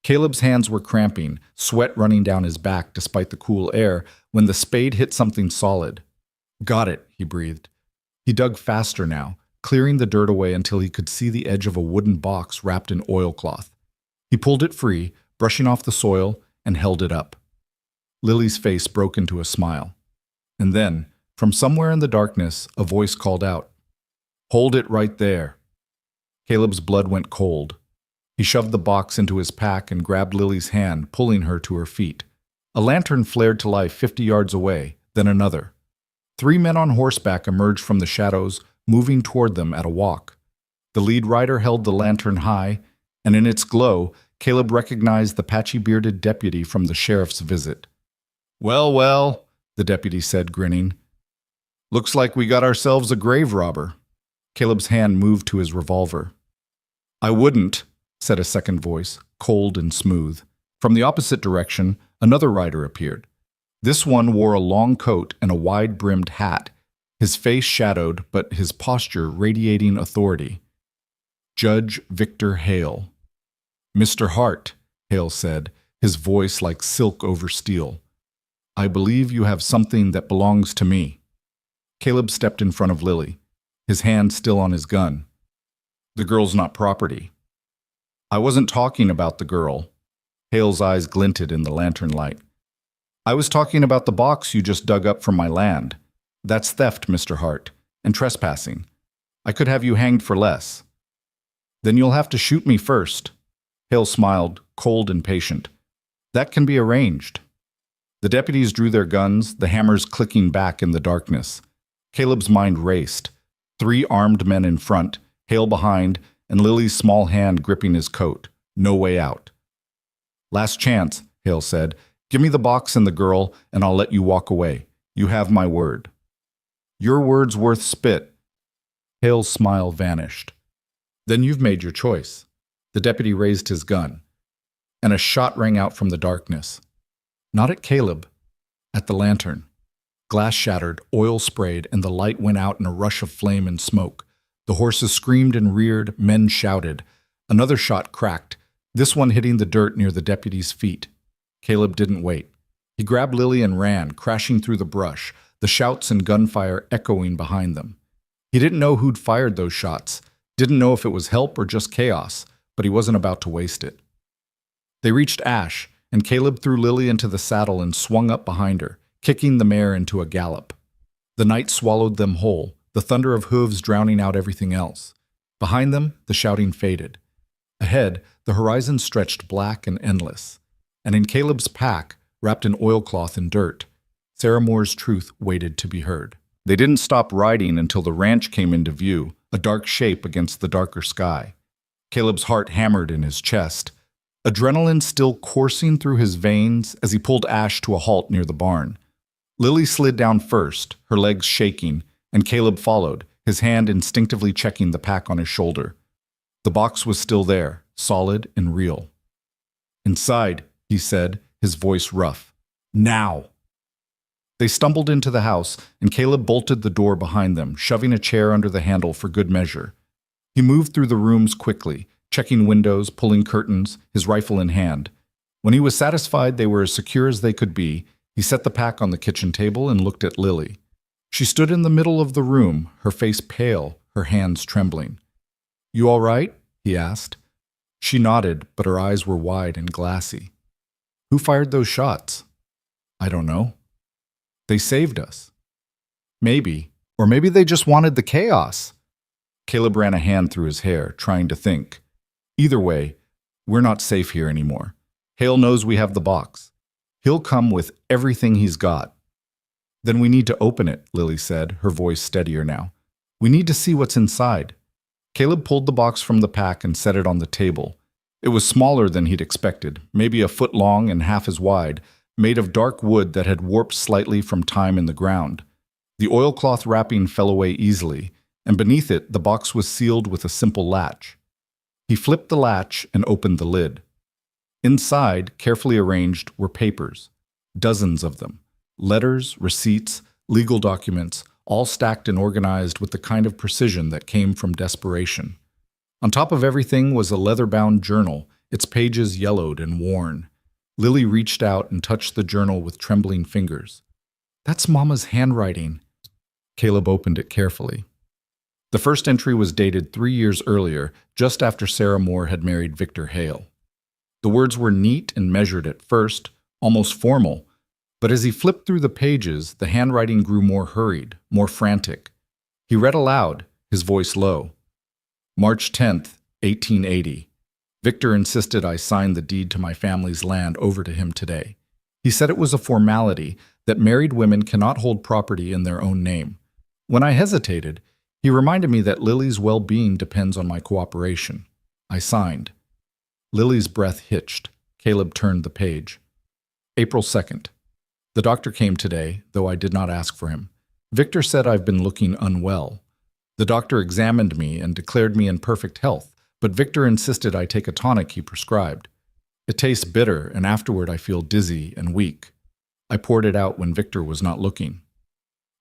Caleb's hands were cramping, sweat running down his back despite the cool air, when the spade hit something solid. Got it, he breathed. He dug faster now, clearing the dirt away until he could see the edge of a wooden box wrapped in oilcloth. He pulled it free, brushing off the soil, and held it up. Lily's face broke into a smile. And then, from somewhere in the darkness, a voice called out, "Hold it right there." Caleb's blood went cold. He shoved the box into his pack and grabbed Lily's hand, pulling her to her feet. A lantern flared to life 50 yards away, then another. 3 men on horseback emerged from the shadows, moving toward them at a walk. The lead rider held the lantern high, and in its glow, Caleb recognized the patchy-bearded deputy from the sheriff's visit. "Well, well," the deputy said, grinning. "Looks like we got ourselves a grave robber." Caleb's hand moved to his revolver. I wouldn't, said a second voice, cold and smooth. From the opposite direction, another rider appeared. This one wore a long coat and a wide-brimmed hat, his face shadowed but his posture radiating authority. Judge Victor Hale. Mr. Hart, Hale said, his voice like silk over steel. I believe you have something that belongs to me. Caleb stepped in front of Lily, his hand still on his gun. The girl's not property. I wasn't talking about the girl. Hale's eyes glinted in the lantern light. I was talking about the box you just dug up from my land. That's theft, Mr. Hart, and trespassing. I could have you hanged for less. Then you'll have to shoot me first. Hale smiled, cold and patient. That can be arranged. The deputies drew their guns, the hammers clicking back in the darkness. Caleb's mind raced. 3 armed men in front, Hale behind, and Lily's small hand gripping his coat. No way out. Last chance, Hale said. Give me the box and the girl, and I'll let you walk away. You have my word. Your word's worth spit. Hale's smile vanished. Then you've made your choice. The deputy raised his gun, and a shot rang out from the darkness. Not at Caleb, at the lantern. Glass shattered, oil sprayed, and the light went out in a rush of flame and smoke. The horses screamed and reared, men shouted. Another shot cracked, this one hitting the dirt near the deputy's feet. Caleb didn't wait. He grabbed Lily and ran, crashing through the brush, the shouts and gunfire echoing behind them. He didn't know who'd fired those shots, didn't know if it was help or just chaos, but he wasn't about to waste it. They reached Ash, and Caleb threw Lily into the saddle and swung up behind her, kicking the mare into a gallop. The night swallowed them whole, the thunder of hooves drowning out everything else. Behind them, the shouting faded. Ahead, the horizon stretched black and endless. And in Caleb's pack, wrapped in oilcloth and dirt, Sarah Moore's truth waited to be heard. They didn't stop riding until the ranch came into view, a dark shape against the darker sky. Caleb's heart hammered in his chest, adrenaline still coursing through his veins as he pulled Ash to a halt near the barn. Lily slid down first, her legs shaking, and Caleb followed, his hand instinctively checking the pack on his shoulder. The box was still there, solid and real. Inside, he said, his voice rough. Now! They stumbled into the house, and Caleb bolted the door behind them, shoving a chair under the handle for good measure. He moved through the rooms quickly, checking windows, pulling curtains, his rifle in hand. When he was satisfied they were as secure as they could be, he set the pack on the kitchen table and looked at Lily. She stood in the middle of the room, her face pale, her hands trembling. You all right? He asked. She nodded, but her eyes were wide and glassy. Who fired those shots? I don't know. They saved us. Maybe. Or maybe they just wanted the chaos. Caleb ran a hand through his hair, trying to think. Either way, we're not safe here anymore. Hale knows we have the box. He'll come with everything he's got. Then we need to open it, Lily said, her voice steadier now. We need to see what's inside. Caleb pulled the box from the pack and set it on the table. It was smaller than he'd expected, maybe a foot long and half as wide, made of dark wood that had warped slightly from time in the ground. The oilcloth wrapping fell away easily, and beneath it the box was sealed with a simple latch. He flipped the latch and opened the lid. Inside, carefully arranged, were papers, dozens of them. Letters, receipts, legal documents, all stacked and organized with the kind of precision that came from desperation. On top of everything was a leather-bound journal, its pages yellowed and worn. Lily reached out and touched the journal with trembling fingers. That's Mama's handwriting. Caleb opened it carefully. The first entry was dated 3 years earlier, just after Sarah Moore had married Victor Hale. The words were neat and measured at first, almost formal, but as he flipped through the pages, the handwriting grew more hurried, more frantic. He read aloud, his voice low. March 10th, 1880. Victor insisted I sign the deed to my family's land over to him today. He said it was a formality, that married women cannot hold property in their own name. When I hesitated, he reminded me that Lily's well-being depends on my cooperation. I signed. Lily's breath hitched. Caleb turned the page. April 2nd. The doctor came today, though I did not ask for him. Victor said I've been looking unwell. The doctor examined me and declared me in perfect health, but Victor insisted I take a tonic he prescribed. It tastes bitter, and afterward I feel dizzy and weak. I poured it out when Victor was not looking.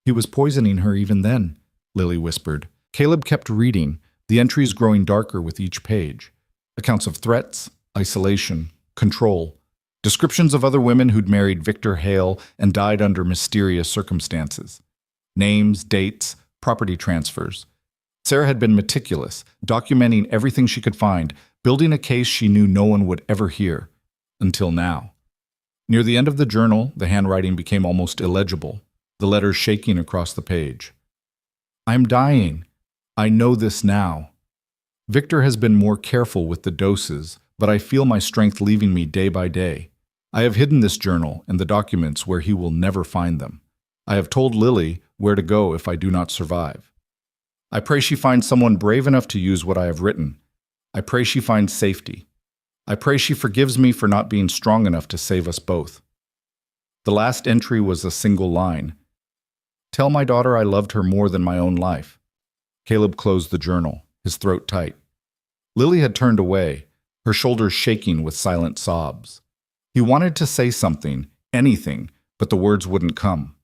He was poisoning her even then, Lily whispered. Caleb kept reading, the entries growing darker with each page. Accounts of threats, isolation, control. Descriptions of other women who'd married Victor Hale and died under mysterious circumstances. Names, dates, property transfers. Sarah had been meticulous, documenting everything she could find, building a case she knew no one would ever hear. Until now. Near the end of the journal, the handwriting became almost illegible, the letters shaking across the page. I'm dying. I know this now. Victor has been more careful with the doses, but I feel my strength leaving me day by day. I have hidden this journal and the documents where he will never find them. I have told Lily where to go if I do not survive. I pray she finds someone brave enough to use what I have written. I pray she finds safety. I pray she forgives me for not being strong enough to save us both. The last entry was a single line. Tell my daughter I loved her more than my own life. Caleb closed the journal, his throat tight. Lily had turned away, her shoulders shaking with silent sobs. He wanted to say something, anything, but the words wouldn't come.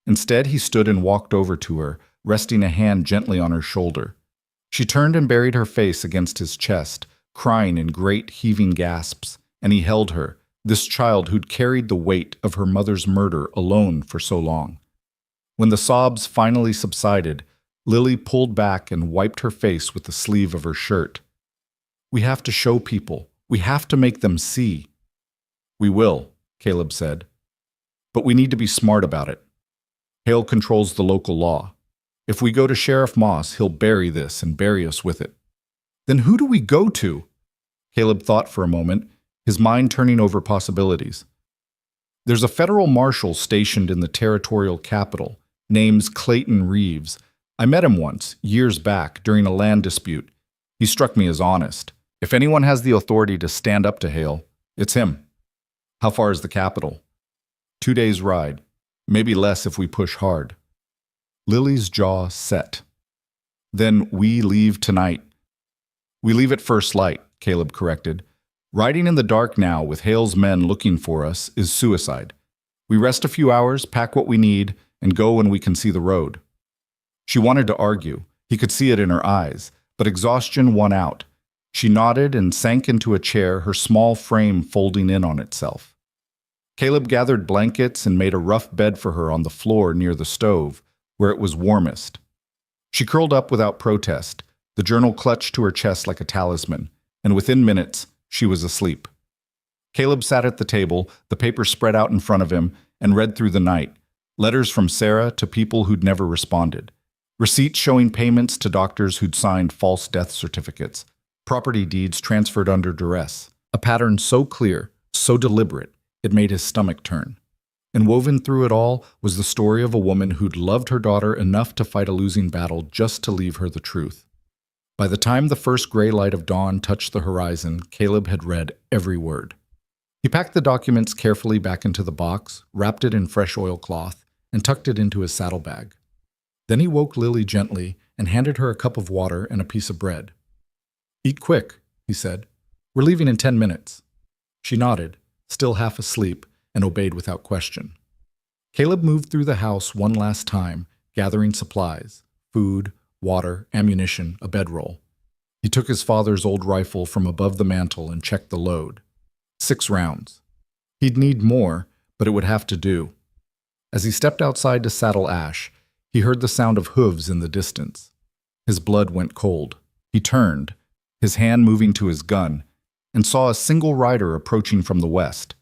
Instead, he stood and walked over to her, resting a hand gently on her shoulder. She turned and buried her face against his chest, crying in great heaving gasps, and he held her, this child who'd carried the weight of her mother's murder alone for so long. When the sobs finally subsided, Lily pulled back and wiped her face with the sleeve of her shirt. We have to show people. We have to make them see. We will, Caleb said. But we need to be smart about it. Hale controls the local law. If we go to Sheriff Moss, he'll bury this and bury us with it. Then who do we go to? Caleb thought for a moment, his mind turning over possibilities. There's a federal marshal stationed in the territorial capital. Name's Clayton Reeves. I met him once, years back, during a land dispute. He struck me as honest. If anyone has the authority to stand up to Hale, it's him. How far is the capital? 2 days' ride. Maybe less if we push hard. Lily's jaw set. Then we leave tonight. We leave at first light, Caleb corrected. Riding in the dark now with Hale's men looking for us is suicide. We rest a few hours, pack what we need, and go when we can see the road. She wanted to argue. He could see it in her eyes, but exhaustion won out. She nodded and sank into a chair, her small frame folding in on itself. Caleb gathered blankets and made a rough bed for her on the floor near the stove, where it was warmest. She curled up without protest, the journal clutched to her chest like a talisman, and within minutes, she was asleep. Caleb sat at the table, the paper spread out in front of him, and read through the night. Letters from Sarah to people who'd never responded. Receipts showing payments to doctors who'd signed false death certificates. Property deeds transferred under duress. A pattern so clear, so deliberate, it made his stomach turn. And woven through it all was the story of a woman who'd loved her daughter enough to fight a losing battle just to leave her the truth. By the time the first gray light of dawn touched the horizon, Caleb had read every word. He packed the documents carefully back into the box, wrapped it in fresh oilcloth, and tucked it into his saddlebag. Then he woke Lily gently and handed her a cup of water and a piece of bread. Eat quick, he said. We're leaving in 10 minutes. She nodded, still half asleep, and obeyed without question. Caleb moved through the house one last time, gathering supplies, food, water, ammunition, a bedroll. He took his father's old rifle from above the mantel and checked the load. 6 rounds. He'd need more, but it would have to do. As he stepped outside to saddle Ash, he heard the sound of hooves in the distance. His blood went cold. He turned, his hand moving to his gun, and saw a single rider approaching from the west.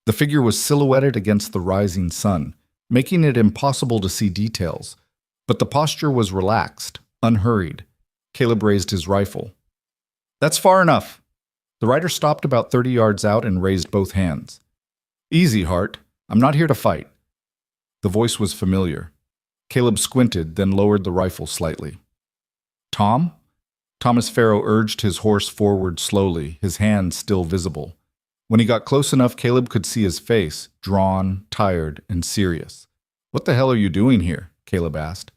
The figure was silhouetted against the rising sun, making it impossible to see details, but the posture was relaxed, unhurried. Caleb raised his rifle. That's far enough. The rider stopped about 30 yards out and raised both hands. Easy, Hart. I'm not here to fight. The voice was familiar. Caleb squinted, then lowered the rifle slightly. Tom? Thomas Farrow urged his horse forward slowly, his hands still visible. When he got close enough, Caleb could see his face, drawn, tired, and serious. What the hell are you doing here? Caleb asked.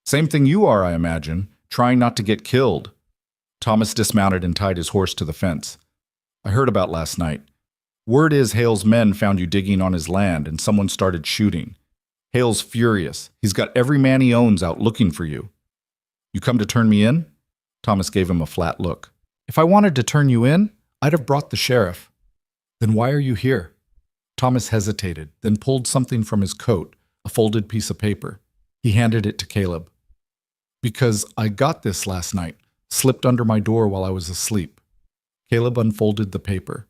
Same thing you are, I imagine, trying not to get killed. Thomas dismounted and tied his horse to the fence. I heard about last night. Word is Hale's men found you digging on his land and someone started shooting. Hale's furious. He's got every man he owns out looking for you. You come to turn me in? Thomas gave him a flat look. If I wanted to turn you in, I'd have brought the sheriff. Then why are you here? Thomas hesitated, then pulled something from his coat, a folded piece of paper. He handed it to Caleb. Because I got this last night, slipped under my door while I was asleep. Caleb unfolded the paper.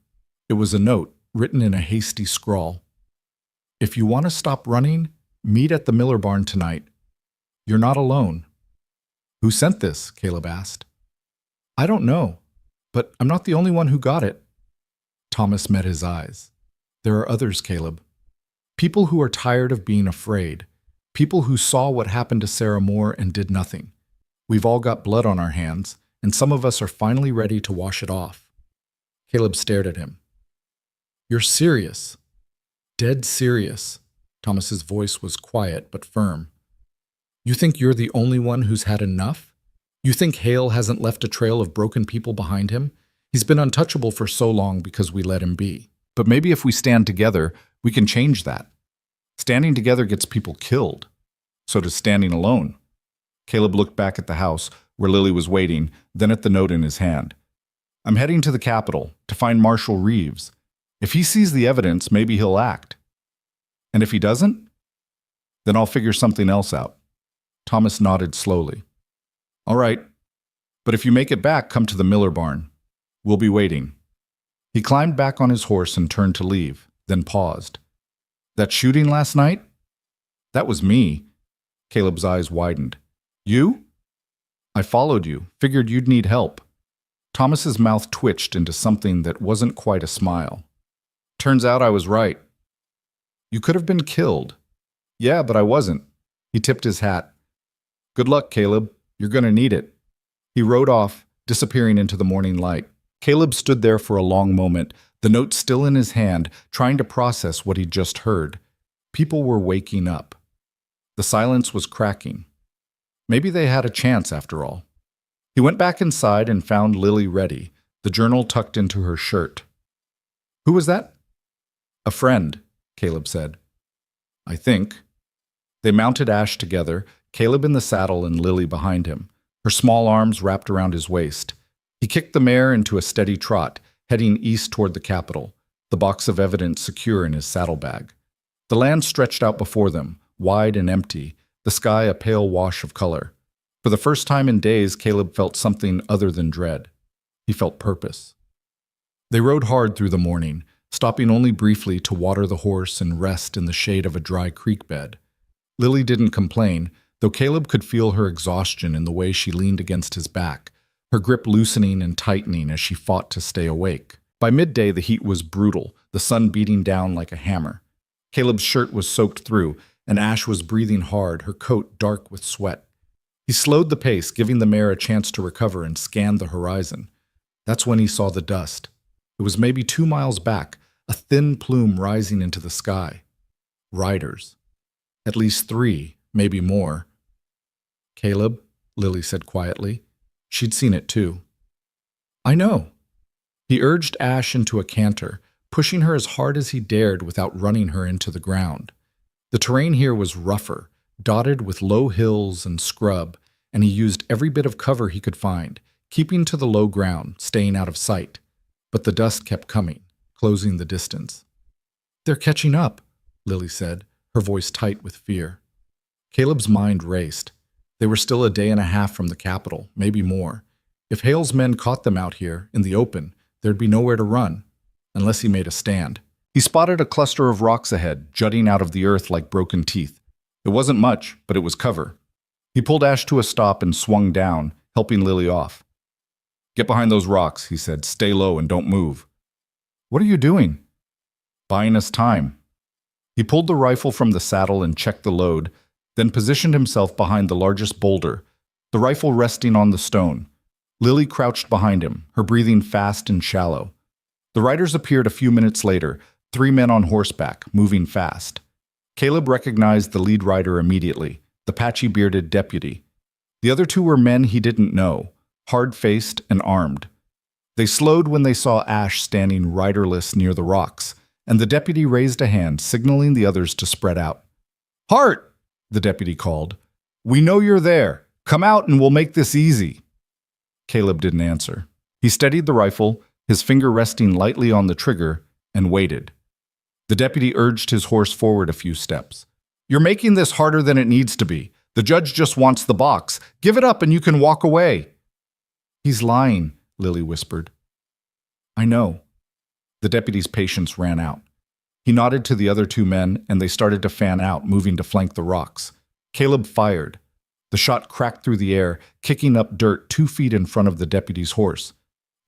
It was a note, written in a hasty scrawl. If you want to stop running, meet at the Miller barn tonight. You're not alone. Who sent this? Caleb asked. I don't know, but I'm not the only one who got it. Thomas met his eyes. There are others, Caleb. People who are tired of being afraid. People who saw what happened to Sarah Moore and did nothing. We've all got blood on our hands, and some of us are finally ready to wash it off. Caleb stared at him. You're serious. Dead serious. Thomas's voice was quiet but firm. You think you're the only one who's had enough? You think Hale hasn't left a trail of broken people behind him? He's been untouchable for so long because we let him be. But maybe if we stand together, we can change that. Standing together gets people killed. So does standing alone. Caleb looked back at the house where Lily was waiting, then at the note in his hand. I'm heading to the Capitol to find Marshal Reeves. If he sees the evidence, maybe he'll act. And if he doesn't, then I'll figure something else out. Thomas nodded slowly. All right, but if you make it back, come to the Miller barn. We'll be waiting. He climbed back on his horse and turned to leave, then paused. That shooting last night? That was me. Caleb's eyes widened. You? I followed you, figured you'd need help. Thomas's mouth twitched into something that wasn't quite a smile. Turns out I was right. You could have been killed. Yeah, but I wasn't. He tipped his hat. Good luck, Caleb. You're going to need it. He rode off, disappearing into the morning light. Caleb stood there for a long moment, the note still in his hand, trying to process what he'd just heard. People were waking up. The silence was cracking. Maybe they had a chance after all. He went back inside and found Lily ready, the journal tucked into her shirt. Who was that? A friend, Caleb said. I think. They mounted Ash together, Caleb in the saddle and Lily behind him, her small arms wrapped around his waist. He kicked the mare into a steady trot, heading east toward the Capitol, the box of evidence secure in his saddlebag. The land stretched out before them, wide and empty, the sky a pale wash of color. For the first time in days, Caleb felt something other than dread. He felt purpose. They rode hard through the morning, stopping only briefly to water the horse and rest in the shade of a dry creek bed. Lily didn't complain, though Caleb could feel her exhaustion in the way she leaned against his back, her grip loosening and tightening as she fought to stay awake. By midday, the heat was brutal, the sun beating down like a hammer. Caleb's shirt was soaked through, and Ash was breathing hard, her coat dark with sweat. He slowed the pace, giving the mare a chance to recover and scan the horizon. That's when he saw the dust. It was maybe 2 miles back, a thin plume rising into the sky. Riders. At least 3, maybe more. Caleb, Lily said quietly. She'd seen it too. I know. He urged Ash into a canter, pushing her as hard as he dared without running her into the ground. The terrain here was rougher, dotted with low hills and scrub, and he used every bit of cover he could find, keeping to the low ground, staying out of sight. But the dust kept coming, closing the distance. They're catching up, Lily said, her voice tight with fear. Caleb's mind raced. They were still a day and a half from the Capitol, maybe more. If Hale's men caught them out here, in the open, there'd be nowhere to run, unless he made a stand. He spotted a cluster of rocks ahead, jutting out of the earth like broken teeth. It wasn't much, but it was cover. He pulled Ash to a stop and swung down, helping Lily off. Get behind those rocks, he said. Stay low and don't move. What are you doing? Buying us time. He pulled the rifle from the saddle and checked the load, then positioned himself behind the largest boulder, the rifle resting on the stone. Lily crouched behind him, her breathing fast and shallow. The riders appeared a few minutes later, 3 men on horseback, moving fast. Caleb recognized the lead rider immediately, the patchy-bearded deputy. The other 2 were men he didn't know, hard-faced and armed. They slowed when they saw Ash standing riderless near the rocks, and the deputy raised a hand, signaling the others to spread out. "Hart!" the deputy called. "We know you're there. Come out and we'll make this easy." Caleb didn't answer. He steadied the rifle, his finger resting lightly on the trigger, and waited. The deputy urged his horse forward a few steps. "You're making this harder than it needs to be. The judge just wants the box. Give it up and you can walk away." "He's lying," Lily whispered. "I know." The deputy's patience ran out. He nodded to the other two men, and they started to fan out, moving to flank the rocks. Caleb fired. The shot cracked through the air, kicking up dirt 2 feet in front of the deputy's horse.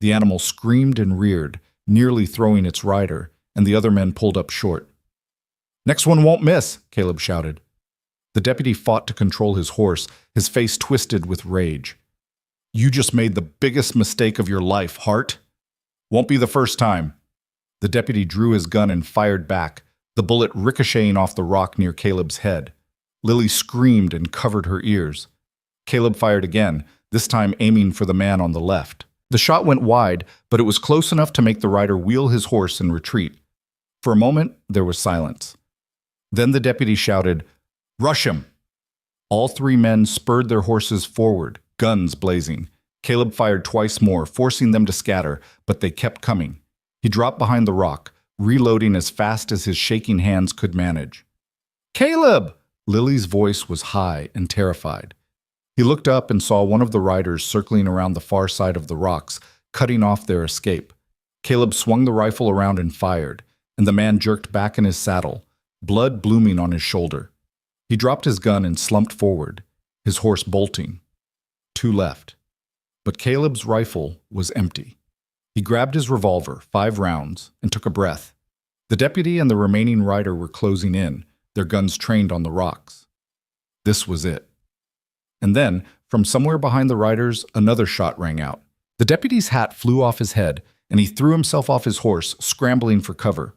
The animal screamed and reared, nearly throwing its rider, and the other men pulled up short. "Next one won't miss," Caleb shouted. The deputy fought to control his horse, his face twisted with rage. "You just made the biggest mistake of your life, Hart. Won't be the first time." The deputy drew his gun and fired back, the bullet ricocheting off the rock near Caleb's head. Lily screamed and covered her ears. Caleb fired again, this time aiming for the man on the left. The shot went wide, but it was close enough to make the rider wheel his horse and retreat. For a moment, there was silence. Then the deputy shouted, "Rush him!" All 3 men spurred their horses forward, guns blazing. Caleb fired twice more, forcing them to scatter, but they kept coming. He dropped behind the rock, reloading as fast as his shaking hands could manage. "Caleb!" Lily's voice was high and terrified. He looked up and saw one of the riders circling around the far side of the rocks, cutting off their escape. Caleb swung the rifle around and fired, and the man jerked back in his saddle, blood blooming on his shoulder. He dropped his gun and slumped forward, his horse bolting. 2 left. But Caleb's rifle was empty. He grabbed his revolver, 5 rounds, and took a breath. The deputy and the remaining rider were closing in, their guns trained on the rocks. This was it. And then, from somewhere behind the riders, another shot rang out. The deputy's hat flew off his head, and he threw himself off his horse, scrambling for cover.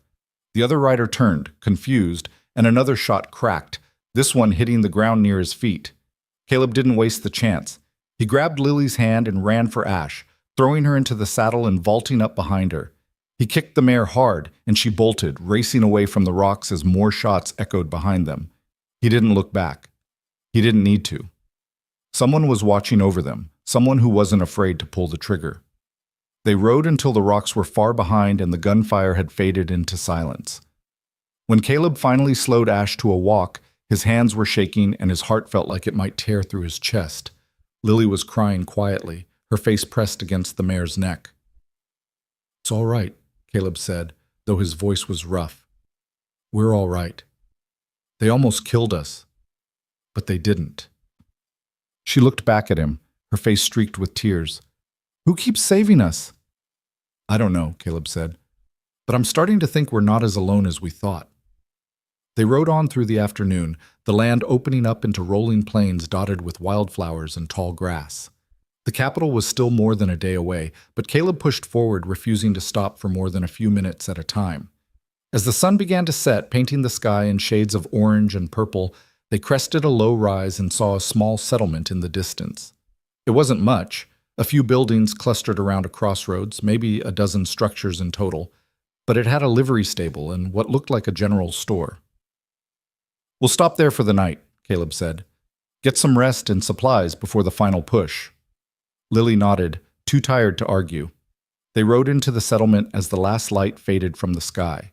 The other rider turned, confused, and another shot cracked, this one hitting the ground near his feet. Caleb didn't waste the chance. He grabbed Lily's hand and ran for Ash, throwing her into the saddle and vaulting up behind her. He kicked the mare hard, and she bolted, racing away from the rocks as more shots echoed behind them. He didn't look back. He didn't need to. Someone was watching over them, someone who wasn't afraid to pull the trigger. They rode until the rocks were far behind and the gunfire had faded into silence. When Caleb finally slowed Ash to a walk, his hands were shaking and his heart felt like it might tear through his chest. Lily was crying quietly, her face pressed against the mare's neck. "It's all right," Caleb said, though his voice was rough. "We're all right. They almost killed us, but they didn't." She looked back at him, her face streaked with tears. "Who keeps saving us?" "I don't know," Caleb said, "but I'm starting to think we're not as alone as we thought." They rode on through the afternoon, the land opening up into rolling plains dotted with wildflowers and tall grass. The capital was still more than a day away, but Caleb pushed forward, refusing to stop for more than a few minutes at a time. As the sun began to set, painting the sky in shades of orange and purple, they crested a low rise and saw a small settlement in the distance. It wasn't much, a few buildings clustered around a crossroads, maybe a dozen structures in total, but it had a livery stable and what looked like a general store. "We'll stop there for the night," Caleb said. "Get some rest and supplies before the final push." Lily nodded, too tired to argue. They rode into the settlement as the last light faded from the sky.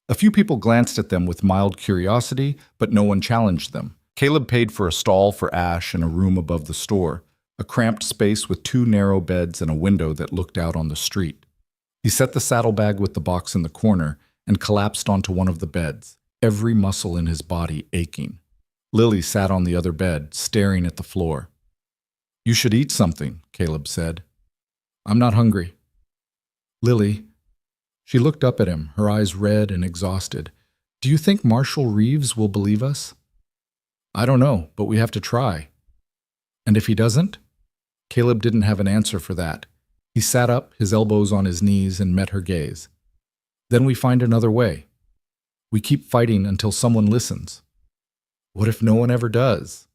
A few people glanced at them with mild curiosity, but no one challenged them. Caleb paid for a stall for Ash and a room above the store, a cramped space with 2 narrow beds and a window that looked out on the street. He set the saddlebag with the box in the corner and collapsed onto one of the beds, every muscle in his body aching. Lily sat on the other bed, staring at the floor. "You should eat something," Caleb said. "I'm not hungry." "Lily." She looked up at him, her eyes red and exhausted. "Do you think Marshal Reeves will believe us?" "I don't know, but we have to try." "And if he doesn't?" Caleb didn't have an answer for that. He sat up, his elbows on his knees, and met her gaze. "Then we find another way. We keep fighting until someone listens." "What if no one ever does?"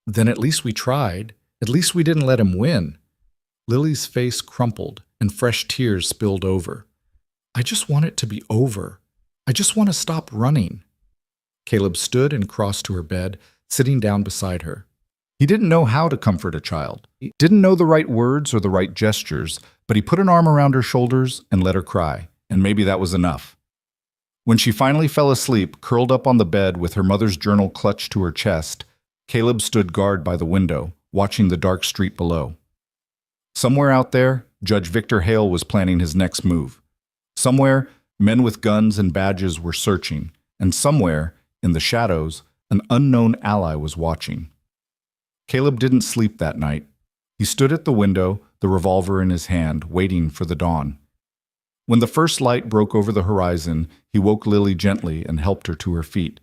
"Then at least we tried. At least we didn't let him win." Lily's face crumpled and fresh tears spilled over. I just want it to be over. I just want to stop running. Caleb stood and crossed to her bed, sitting down beside her. He didn't know how to comfort a child. He didn't know the right words or the right gestures, but he put an arm around her shoulders and let her cry, and maybe that was enough. When she finally fell asleep, curled up on the bed with her mother's journal clutched to her chest, Caleb stood guard by the window, watching the dark street below. Somewhere out there, Judge Victor Hale was planning his next move. Somewhere, men with guns and badges were searching, and somewhere, in the shadows, an unknown ally was watching. Caleb didn't sleep that night. He stood at the window, the revolver in his hand, waiting for the dawn. When the first light broke over the horizon, he woke Lily gently and helped her to her feet.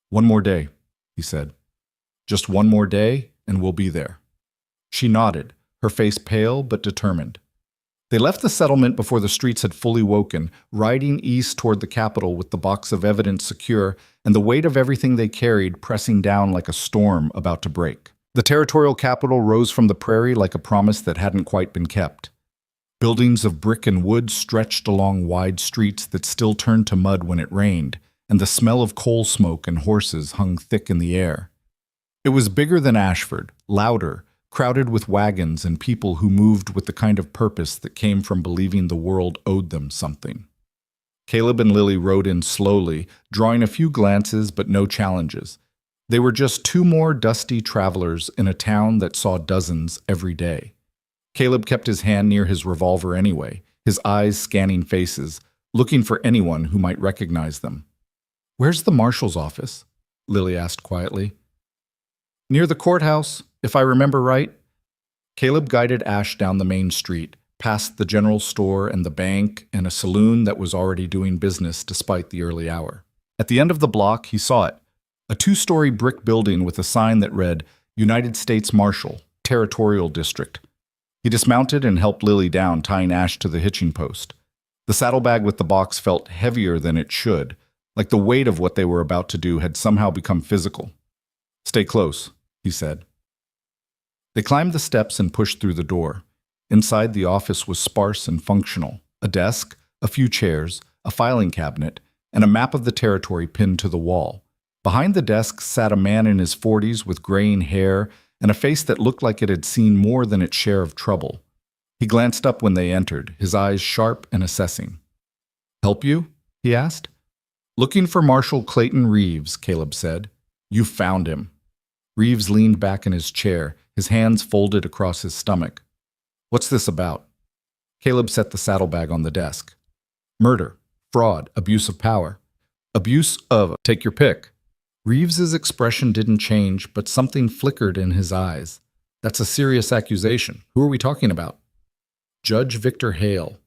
"One more day," he said. "Just one more day, and we'll be there." She nodded, her face pale but determined. They left the settlement before the streets had fully woken, riding east toward the capital with the box of evidence secure and the weight of everything they carried pressing down like a storm about to break. The territorial capital rose from the prairie like a promise that hadn't quite been kept. Buildings of brick and wood stretched along wide streets that still turned to mud when it rained, and the smell of coal smoke and horses hung thick in the air. It was bigger than Ashford, louder, crowded with wagons and people who moved with the kind of purpose that came from believing the world owed them something. Caleb and Lily rode in slowly, drawing a few glances but no challenges. They were just two more dusty travelers in a town that saw dozens every day. Caleb kept his hand near his revolver anyway, his eyes scanning faces, looking for anyone who might recognize them. "Where's the marshal's office?" Lily asked quietly. "Near the courthouse, if I remember right." Caleb guided Ash down the main street, past the general store and the bank and a saloon that was already doing business despite the early hour. At the end of the block, he saw it, a two-story brick building with a sign that read, United States Marshal, Territorial District. He dismounted and helped Lily down, tying Ash to the hitching post. The saddlebag with the box felt heavier than it should, like the weight of what they were about to do had somehow become physical. "Stay close," he said. They climbed the steps and pushed through the door. Inside, the office was sparse and functional. A desk, a few chairs, a filing cabinet, and a map of the territory pinned to the wall. Behind the desk sat a man in his 40s with graying hair and a face that looked like it had seen more than its share of trouble. He glanced up when they entered, his eyes sharp and assessing. "Help you?" he asked. "Looking for Marshal Clayton Reeves," Caleb said. "You found him." Reeves leaned back in his chair, his hands folded across his stomach. "What's this about?" Caleb set the saddlebag on the desk. "Murder, fraud, abuse of power. Abuse of, take your pick." Reeves's expression didn't change, but something flickered in his eyes. "That's a serious accusation. Who are we talking about?" "Judge Victor Hale."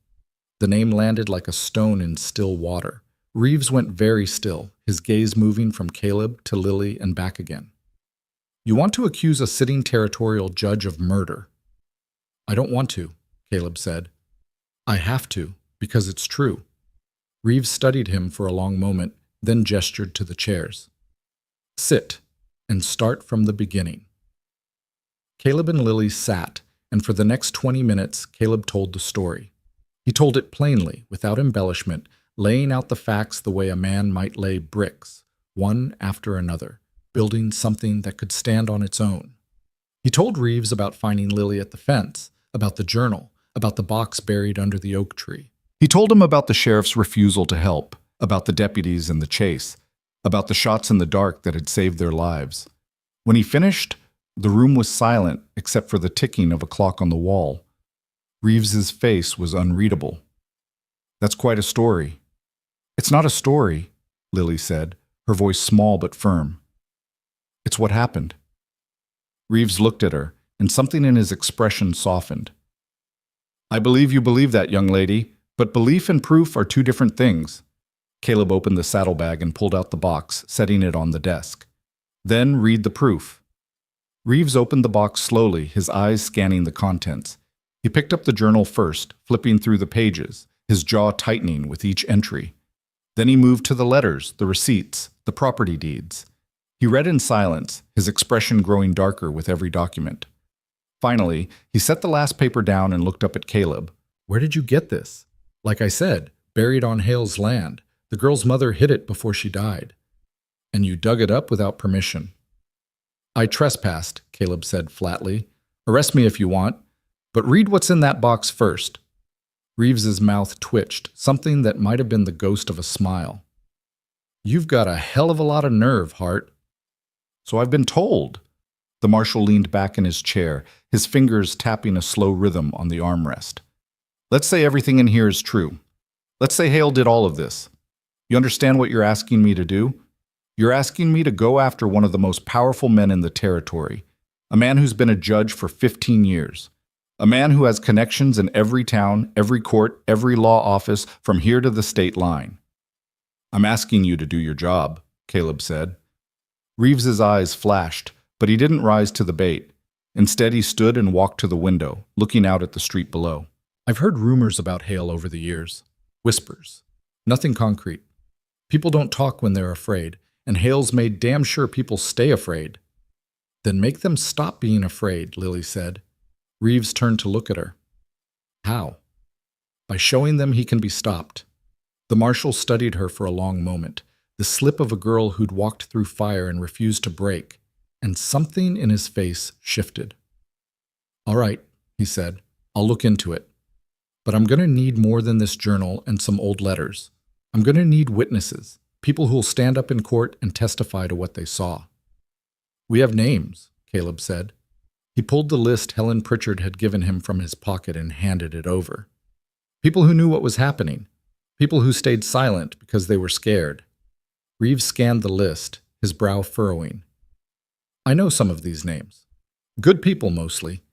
The name landed like a stone in still water. Reeves went very still, his gaze moving from Caleb to Lily and back again. "You want to accuse a sitting territorial judge of murder?" "I don't want to," Caleb said. "I have to, because it's true." Reeves studied him for a long moment, then gestured to the chairs. "Sit, and start from the beginning." Caleb and Lily sat, and for the next 20 minutes, Caleb told the story. He told it plainly, without embellishment, laying out the facts the way a man might lay bricks, one after another, building something that could stand on its own. He told Reeves about finding Lily at the fence, about the journal, about the box buried under the oak tree. He told him about the sheriff's refusal to help, about the deputies and the chase, about the shots in the dark that had saved their lives. When he finished, the room was silent except for the ticking of a clock on the wall. Reeves's face was unreadable. "That's quite a story." "It's not a story," Lily said, her voice small but firm. "It's what happened." Reeves looked at her, and something in his expression softened. "I believe you believe that, young lady, but belief and proof are two different things." Caleb opened the saddlebag and pulled out the box, setting it on the desk. "Then read the proof." Reeves opened the box slowly, his eyes scanning the contents. He picked up the journal first, flipping through the pages, his jaw tightening with each entry. Then he moved to the letters, the receipts, the property deeds. He read in silence, his expression growing darker with every document. Finally, he set the last paper down and looked up at Caleb. "Where did you get this?" "Like I said, buried on Hale's land. The girl's mother hid it before she died." "And you dug it up without permission?" "I trespassed," Caleb said flatly. "Arrest me if you want, but read what's in that box first." Reeves's mouth twitched, something that might have been the ghost of a smile. "You've got a hell of a lot of nerve, Hart." "So I've been told." The marshal leaned back in his chair, his fingers tapping a slow rhythm on the armrest. "Let's say everything in here is true. Let's say Hale did all of this. You understand what you're asking me to do? You're asking me to go after one of the most powerful men in the territory, a man who's been a judge for 15 years, a man who has connections in every town, every court, every law office, from here to the state line." "I'm asking you to do your job," Caleb said. Reeves's eyes flashed, but he didn't rise to the bait. Instead, he stood and walked to the window, looking out at the street below. "I've heard rumors about Hale over the years. Whispers. Nothing concrete. People don't talk when they're afraid, and Hale's made damn sure people stay afraid." "Then make them stop being afraid," Lily said. Reeves turned to look at her. "How?" "By showing them he can be stopped." The marshal studied her for a long moment, the slip of a girl who'd walked through fire and refused to break, and something in his face shifted. "All right," he said, "I'll look into it. But I'm going to need more than this journal and some old letters. I'm going to need witnesses, people who'll stand up in court and testify to what they saw." "We have names," Caleb said. He pulled the list Helen Pritchard had given him from his pocket and handed it over. People who knew what was happening. People who stayed silent because they were scared. Reeves scanned the list, his brow furrowing. "I know some of these names. Good people mostly,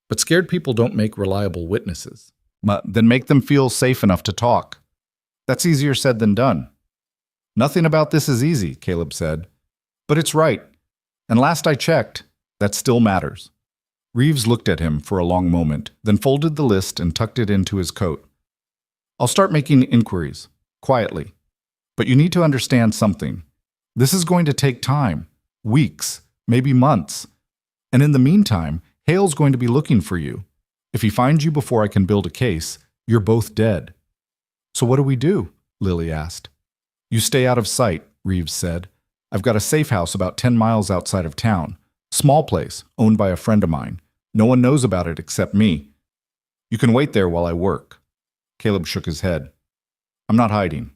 but scared people don't make reliable witnesses." "Then make them feel safe enough to talk. That's easier said than done." "Nothing about this is easy," Caleb said. "But it's right. And last I checked, that still matters." Reeves looked at him for a long moment, then folded the list and tucked it into his coat. "I'll start making inquiries, quietly. But you need to understand something. This is going to take time, weeks, maybe months. And in the meantime, Hale's going to be looking for you. If he finds you before I can build a case, you're both dead." "So what do we do?" Lily asked. "You stay out of sight," Reeves said. "I've got a safe house about 10 miles outside of town. Small place, owned by a friend of mine. No one knows about it except me. You can wait there while I work." Caleb shook his head. "I'm not hiding."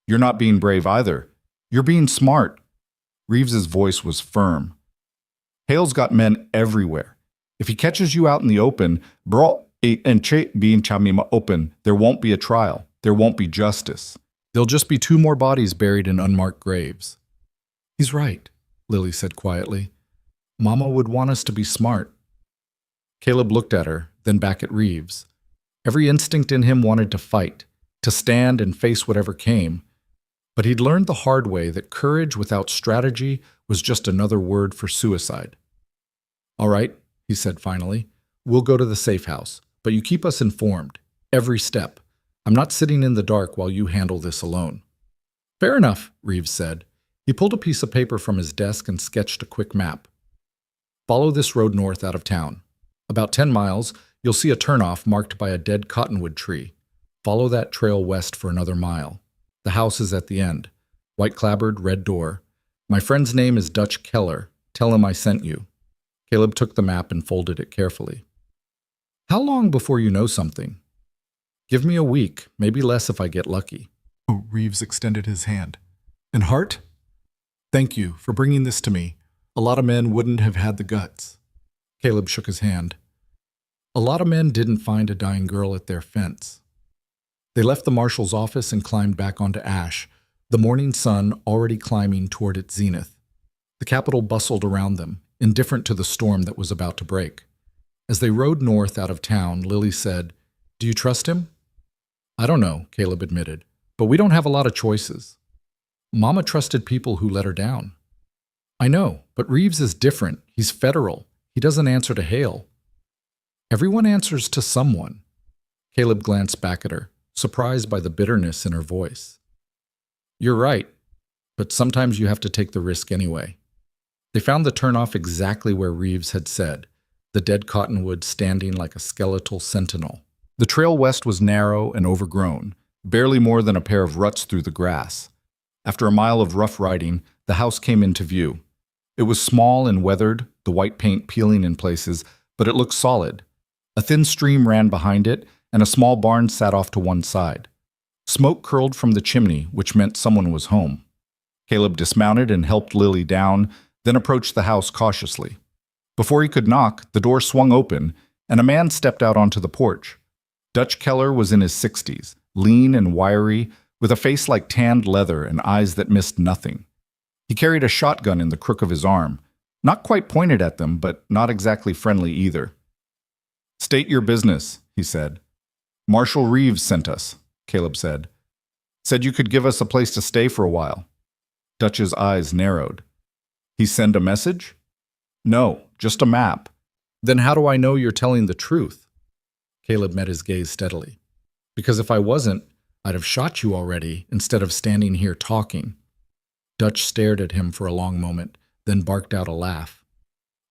"You're not being brave either. You're being smart." Reeves's voice was firm. "Hale's got men everywhere. If he catches you out in the open, there won't be a trial. There won't be justice. There'll just be 2 more bodies buried in unmarked graves." "He's right," Lily said quietly. "Mama would want us to be smart." Caleb looked at her, then back at Reeves. Every instinct in him wanted to fight, to stand and face whatever came. But he'd learned the hard way that courage without strategy was just another word for suicide. "All right," he said finally. "We'll go to the safe house, but you keep us informed. Every step. I'm not sitting in the dark while you handle this alone." "Fair enough," Reeves said. He pulled a piece of paper from his desk and sketched a quick map. "Follow this road north out of town. About 10 miles, you'll see a turnoff marked by a dead cottonwood tree. Follow that trail west for another mile. The house is at the end. White clapboard, red door. My friend's name is Dutch Keller. Tell him I sent you." Caleb took the map and folded it carefully. "How long before you know something?" "Give me a week, maybe less if I get lucky." Oh, Reeves extended his hand. "And Hart? Thank you for bringing this to me. A lot of men wouldn't have had the guts." Caleb shook his hand. "A lot of men didn't find a dying girl at their fence." They left the marshal's office and climbed back onto Ash, the morning sun already climbing toward its zenith. The capital bustled around them, indifferent to the storm that was about to break. As they rode north out of town, Lily said, "Do you trust him?" "I don't know," Caleb admitted, "but we don't have a lot of choices." "Mama trusted people who let her down." "I know, but Reeves is different. He's federal. He doesn't answer to Hale." "Everyone answers to someone." Caleb glanced back at her, surprised by the bitterness in her voice. "You're right, but sometimes you have to take the risk anyway." They found the turnoff exactly where Reeves had said, the dead cottonwood standing like a skeletal sentinel. The trail west was narrow and overgrown, barely more than a pair of ruts through the grass. After a mile of rough riding, the house came into view. It was small and weathered, the white paint peeling in places, but it looked solid. A thin stream ran behind it, and a small barn sat off to one side. Smoke curled from the chimney, which meant someone was home. Caleb dismounted and helped Lily down, then approached the house cautiously. Before he could knock, the door swung open, and a man stepped out onto the porch. Dutch Keller was in his 60s, lean and wiry, with a face like tanned leather and eyes that missed nothing. He carried a shotgun in the crook of his arm, not quite pointed at them, but not exactly friendly either. "State your business," he said. "Marshal Reeves sent us," Caleb said. "Said you could give us a place to stay for a while." Dutch's eyes narrowed. "He send a message?" "No, just a map." "Then how do I know you're telling the truth?" Caleb met his gaze steadily. "Because if I wasn't, I'd have shot you already instead of standing here talking." Dutch stared at him for a long moment, then barked out a laugh.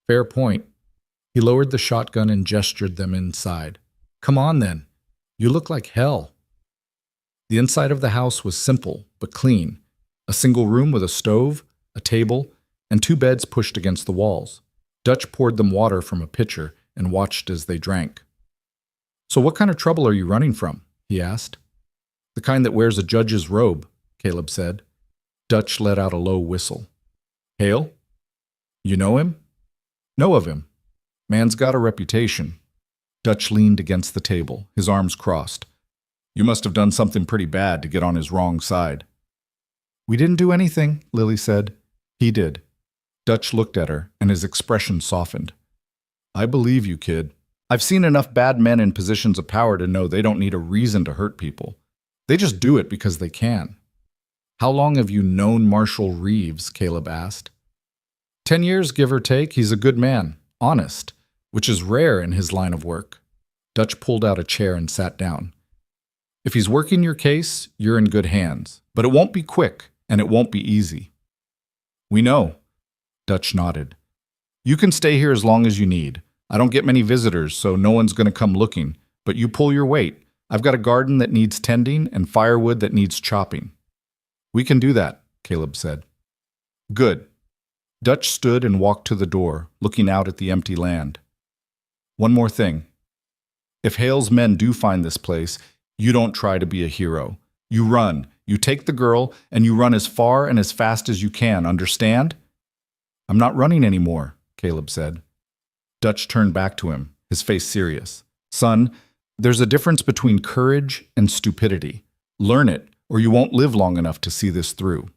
"Fair point." He lowered the shotgun and gestured them inside. "Come on then. You look like hell." The inside of the house was simple but clean. A single room with a stove, a table, and 2 beds pushed against the walls. Dutch poured them water from a pitcher and watched as they drank. "So what kind of trouble are you running from?" he asked. "The kind that wears a judge's robe," Caleb said. Dutch let out a low whistle. "Hale? You know him?" "Know of him. Man's got a reputation." Dutch leaned against the table, his arms crossed. "You must have done something pretty bad to get on his wrong side." "We didn't do anything," Lily said. "He did." Dutch looked at her, and his expression softened. "I believe you, kid. I've seen enough bad men in positions of power to know they don't need a reason to hurt people. They just do it because they can." "How long have you known Marshal Reeves?" Caleb asked. 10 years, give or take. He's a good man, honest, which is rare in his line of work. Dutch pulled out a chair and sat down. "If he's working your case, you're in good hands. But it won't be quick, and it won't be easy." "We know." Dutch nodded. "You can stay here as long as you need. I don't get many visitors, so no one's going to come looking. But you pull your weight. I've got a garden that needs tending and firewood that needs chopping." "We can do that," Caleb said. "Good." Dutch stood and walked to the door, looking out at the empty land. "One more thing. If Hale's men do find this place, you don't try to be a hero. You run. You take the girl, and you run as far and as fast as you can, understand?" "I'm not running anymore," Caleb said. Dutch turned back to him, his face serious. "Son, there's a difference between courage and stupidity. Learn it, or you won't live long enough to see this through."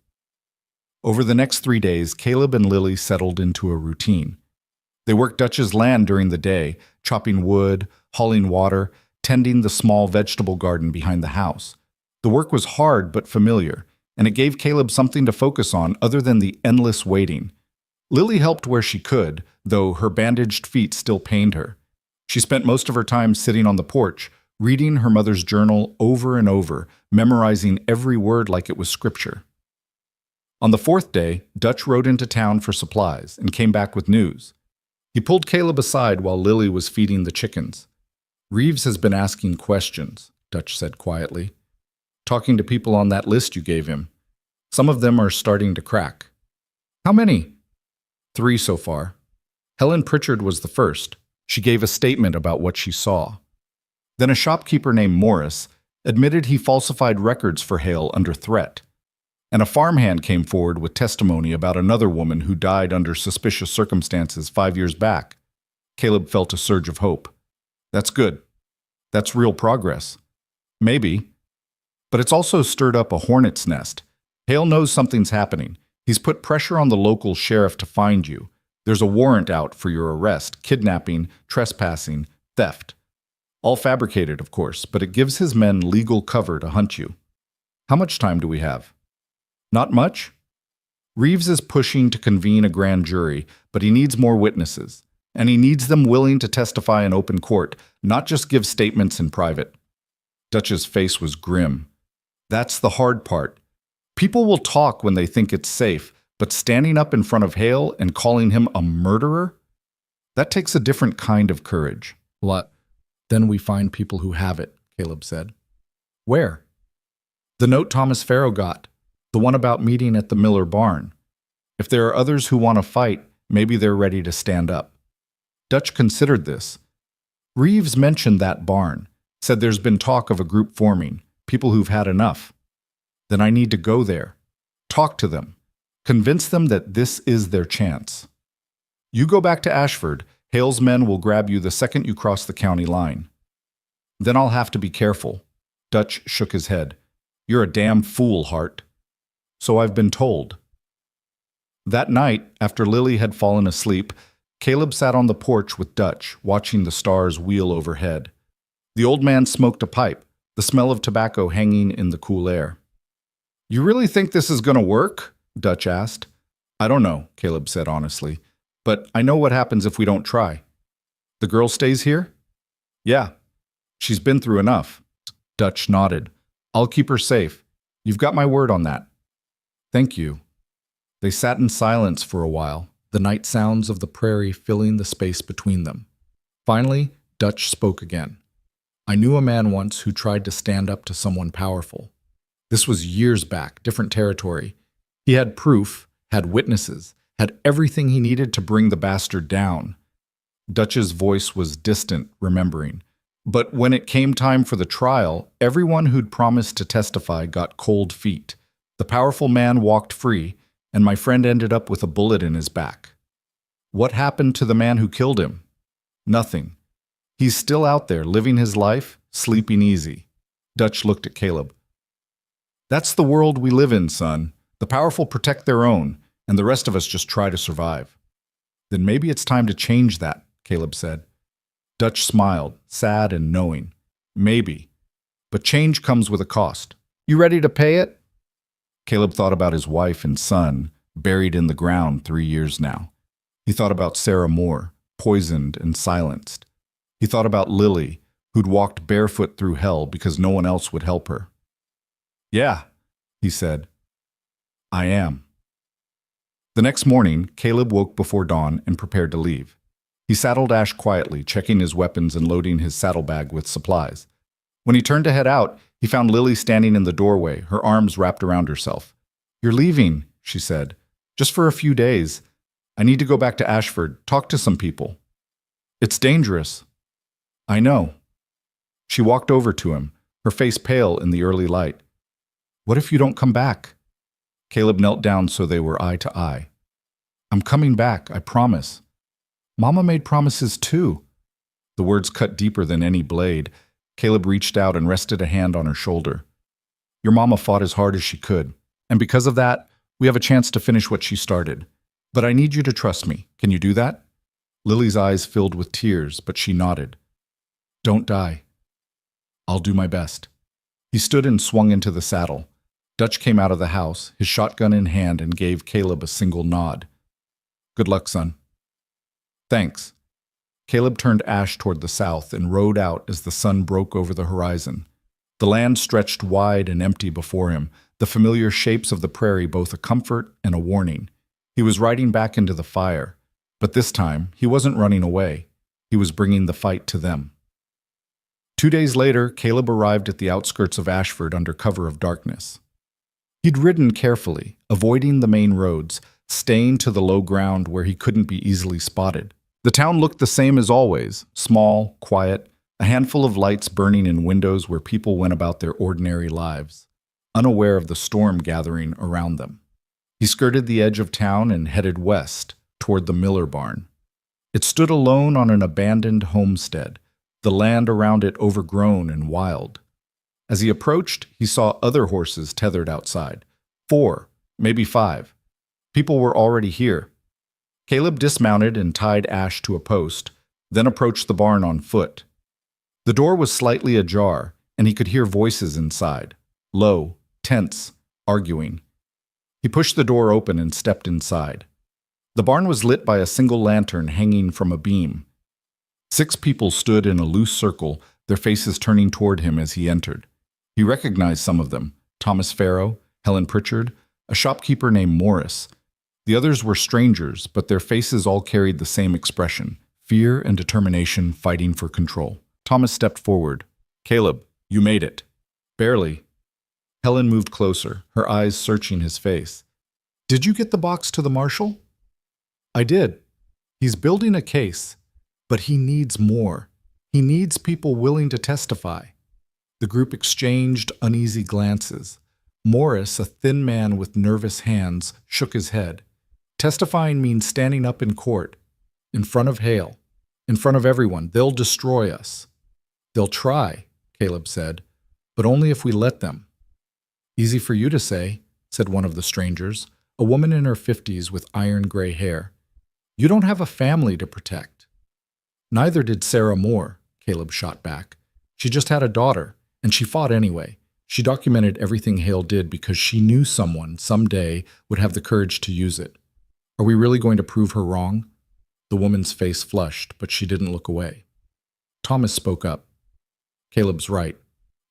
Over the next 3 days, Caleb and Lily settled into a routine. They worked Dutch's land during the day, chopping wood, hauling water, tending the small vegetable garden behind the house. The work was hard but familiar, and it gave Caleb something to focus on other than the endless waiting. Lily helped where she could, though her bandaged feet still pained her. She spent most of her time sitting on the porch, reading her mother's journal over and over, memorizing every word like it was scripture. On the 4th day, Dutch rode into town for supplies and came back with news. He pulled Caleb aside while Lily was feeding the chickens. "Reeves has been asking questions," Dutch said quietly. "Talking to people on that list you gave him. Some of them are starting to crack." "How many?" 3 so far. Helen Pritchard was the first. She gave a statement about what she saw. Then a shopkeeper named Morris admitted he falsified records for Hale under threat. And a farmhand came forward with testimony about another woman who died under suspicious circumstances 5 years back. Caleb felt a surge of hope. That's good. That's real progress. Maybe. But it's also stirred up a hornet's nest. Hale knows something's happening. He's put pressure on the local sheriff to find you. There's a warrant out for your arrest, kidnapping, trespassing, theft. All fabricated, of course, but it gives his men legal cover to hunt you. How much time do we have? Not much? Reeves is pushing to convene a grand jury, but he needs more witnesses. And he needs them willing to testify in open court, not just give statements in private. Dutch's face was grim. That's the hard part. People will talk when they think it's safe, but standing up in front of Hale and calling him a murderer? That takes a different kind of courage. What? Then we find people who have it, Caleb said. Where? The note Thomas Farrow got, the one about meeting at the Miller barn. If there are others who want to fight, maybe they're ready to stand up. Dutch considered this. Reeves mentioned that barn, said there's been talk of a group forming, people who've had enough. Then I need to go there, talk to them, convince them that this is their chance. You go back to Ashford. Hale's men will grab you the second you cross the county line. Then I'll have to be careful. Dutch shook his head. You're a damn fool, Hart. So I've been told. That night, after Lily had fallen asleep, Caleb sat on the porch with Dutch, watching the stars wheel overhead. The old man smoked a pipe, the smell of tobacco hanging in the cool air. You really think this is going to work? Dutch asked. I don't know, Caleb said honestly, but I know what happens if we don't try. The girl stays here? Yeah. She's been through enough. Dutch nodded. I'll keep her safe. You've got my word on that. Thank you. They sat in silence for a while, the night sounds of the prairie filling the space between them. Finally, Dutch spoke again. I knew a man once who tried to stand up to someone powerful. This was years back, different territory. He had proof, had witnesses, had everything he needed to bring the bastard down. Dutch's voice was distant, remembering. But when it came time for the trial, everyone who'd promised to testify got cold feet. The powerful man walked free, and my friend ended up with a bullet in his back. What happened to the man who killed him? Nothing. He's still out there, living his life, sleeping easy. Dutch looked at Caleb. That's the world we live in, son. The powerful protect their own, and the rest of us just try to survive. Then maybe it's time to change that, Caleb said. Dutch smiled, sad and knowing. Maybe. But change comes with a cost. You ready to pay it? Caleb thought about his wife and son, buried in the ground 3 years now. He thought about Sarah Moore, poisoned and silenced. He thought about Lily, who'd walked barefoot through hell because no one else would help her. Yeah, he said. I am. The next morning, Caleb woke before dawn and prepared to leave. He saddled Ash quietly, checking his weapons and loading his saddlebag with supplies. When he turned to head out, he found Lily standing in the doorway, her arms wrapped around herself. You're leaving, she said. Just for a few days. I need to go back to Ashford, talk to some people. It's dangerous. I know. She walked over to him, her face pale in the early light. What if you don't come back? Caleb knelt down so they were eye to eye. I'm coming back, I promise. Mama made promises too. The words cut deeper than any blade. Caleb reached out and rested a hand on her shoulder. Your mama fought as hard as she could, and because of that, we have a chance to finish what she started. But I need you to trust me. Can you do that? Lily's eyes filled with tears, but she nodded. Don't die. I'll do my best. He stood and swung into the saddle. Dutch came out of the house, his shotgun in hand, and gave Caleb a single nod. Good luck, son. Thanks. Caleb turned Ash toward the south and rode out as the sun broke over the horizon. The land stretched wide and empty before him, the familiar shapes of the prairie both a comfort and a warning. He was riding back into the fire, but this time he wasn't running away. He was bringing the fight to them. 2 days later, Caleb arrived at the outskirts of Ashford under cover of darkness. He'd ridden carefully, avoiding the main roads, staying to the low ground where he couldn't be easily spotted. The town looked the same as always, small, quiet, a handful of lights burning in windows where people went about their ordinary lives, unaware of the storm gathering around them. He skirted the edge of town and headed west, toward the Miller barn. It stood alone on an abandoned homestead, the land around it overgrown and wild. As he approached, he saw other horses tethered outside. 4, maybe 5. People were already here. Caleb dismounted and tied Ash to a post, then approached the barn on foot. The door was slightly ajar, and he could hear voices inside, low, tense, arguing. He pushed the door open and stepped inside. The barn was lit by a single lantern hanging from a beam. 6 people stood in a loose circle, their faces turning toward him as he entered. He recognized some of them, Thomas Farrow, Helen Pritchard, a shopkeeper named Morris. The others were strangers, but their faces all carried the same expression, fear and determination fighting for control. Thomas stepped forward. Caleb, you made it. Barely. Helen moved closer, her eyes searching his face. Did you get the box to the marshal? I did. He's building a case, but he needs more. He needs people willing to testify. The group exchanged uneasy glances. Morris, a thin man with nervous hands, shook his head. Testifying means standing up in court, in front of Hale, in front of everyone. They'll destroy us. They'll try, Caleb said, but only if we let them. Easy for you to say, said one of the strangers, a woman in her 50s with iron gray hair. You don't have a family to protect. Neither did Sarah Moore, Caleb shot back. She just had a daughter, and she fought anyway. She documented everything Hale did because she knew someone someday would have the courage to use it. Are we really going to prove her wrong? The woman's face flushed, but she didn't look away. Thomas spoke up. Caleb's right.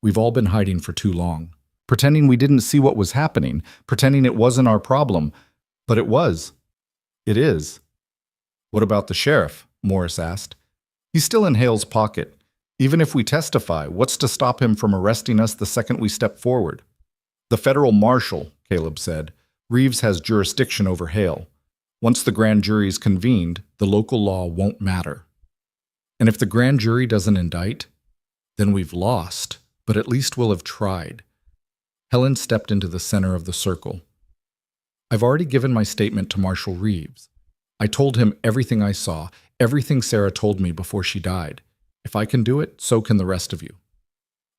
We've all been hiding for too long. Pretending we didn't see what was happening, pretending it wasn't our problem. But it was. It is. What about the sheriff? Morris asked. He's still in Hale's pocket. Even if we testify, what's to stop him from arresting us the second we step forward? The federal marshal, Caleb said. Reeves has jurisdiction over Hale. Once the grand jury is convened, the local law won't matter. And if the grand jury doesn't indict, then we've lost, but at least we'll have tried. Helen stepped into the center of the circle. I've already given my statement to Marshal Reeves. I told him everything I saw, everything Sarah told me before she died. If I can do it, so can the rest of you.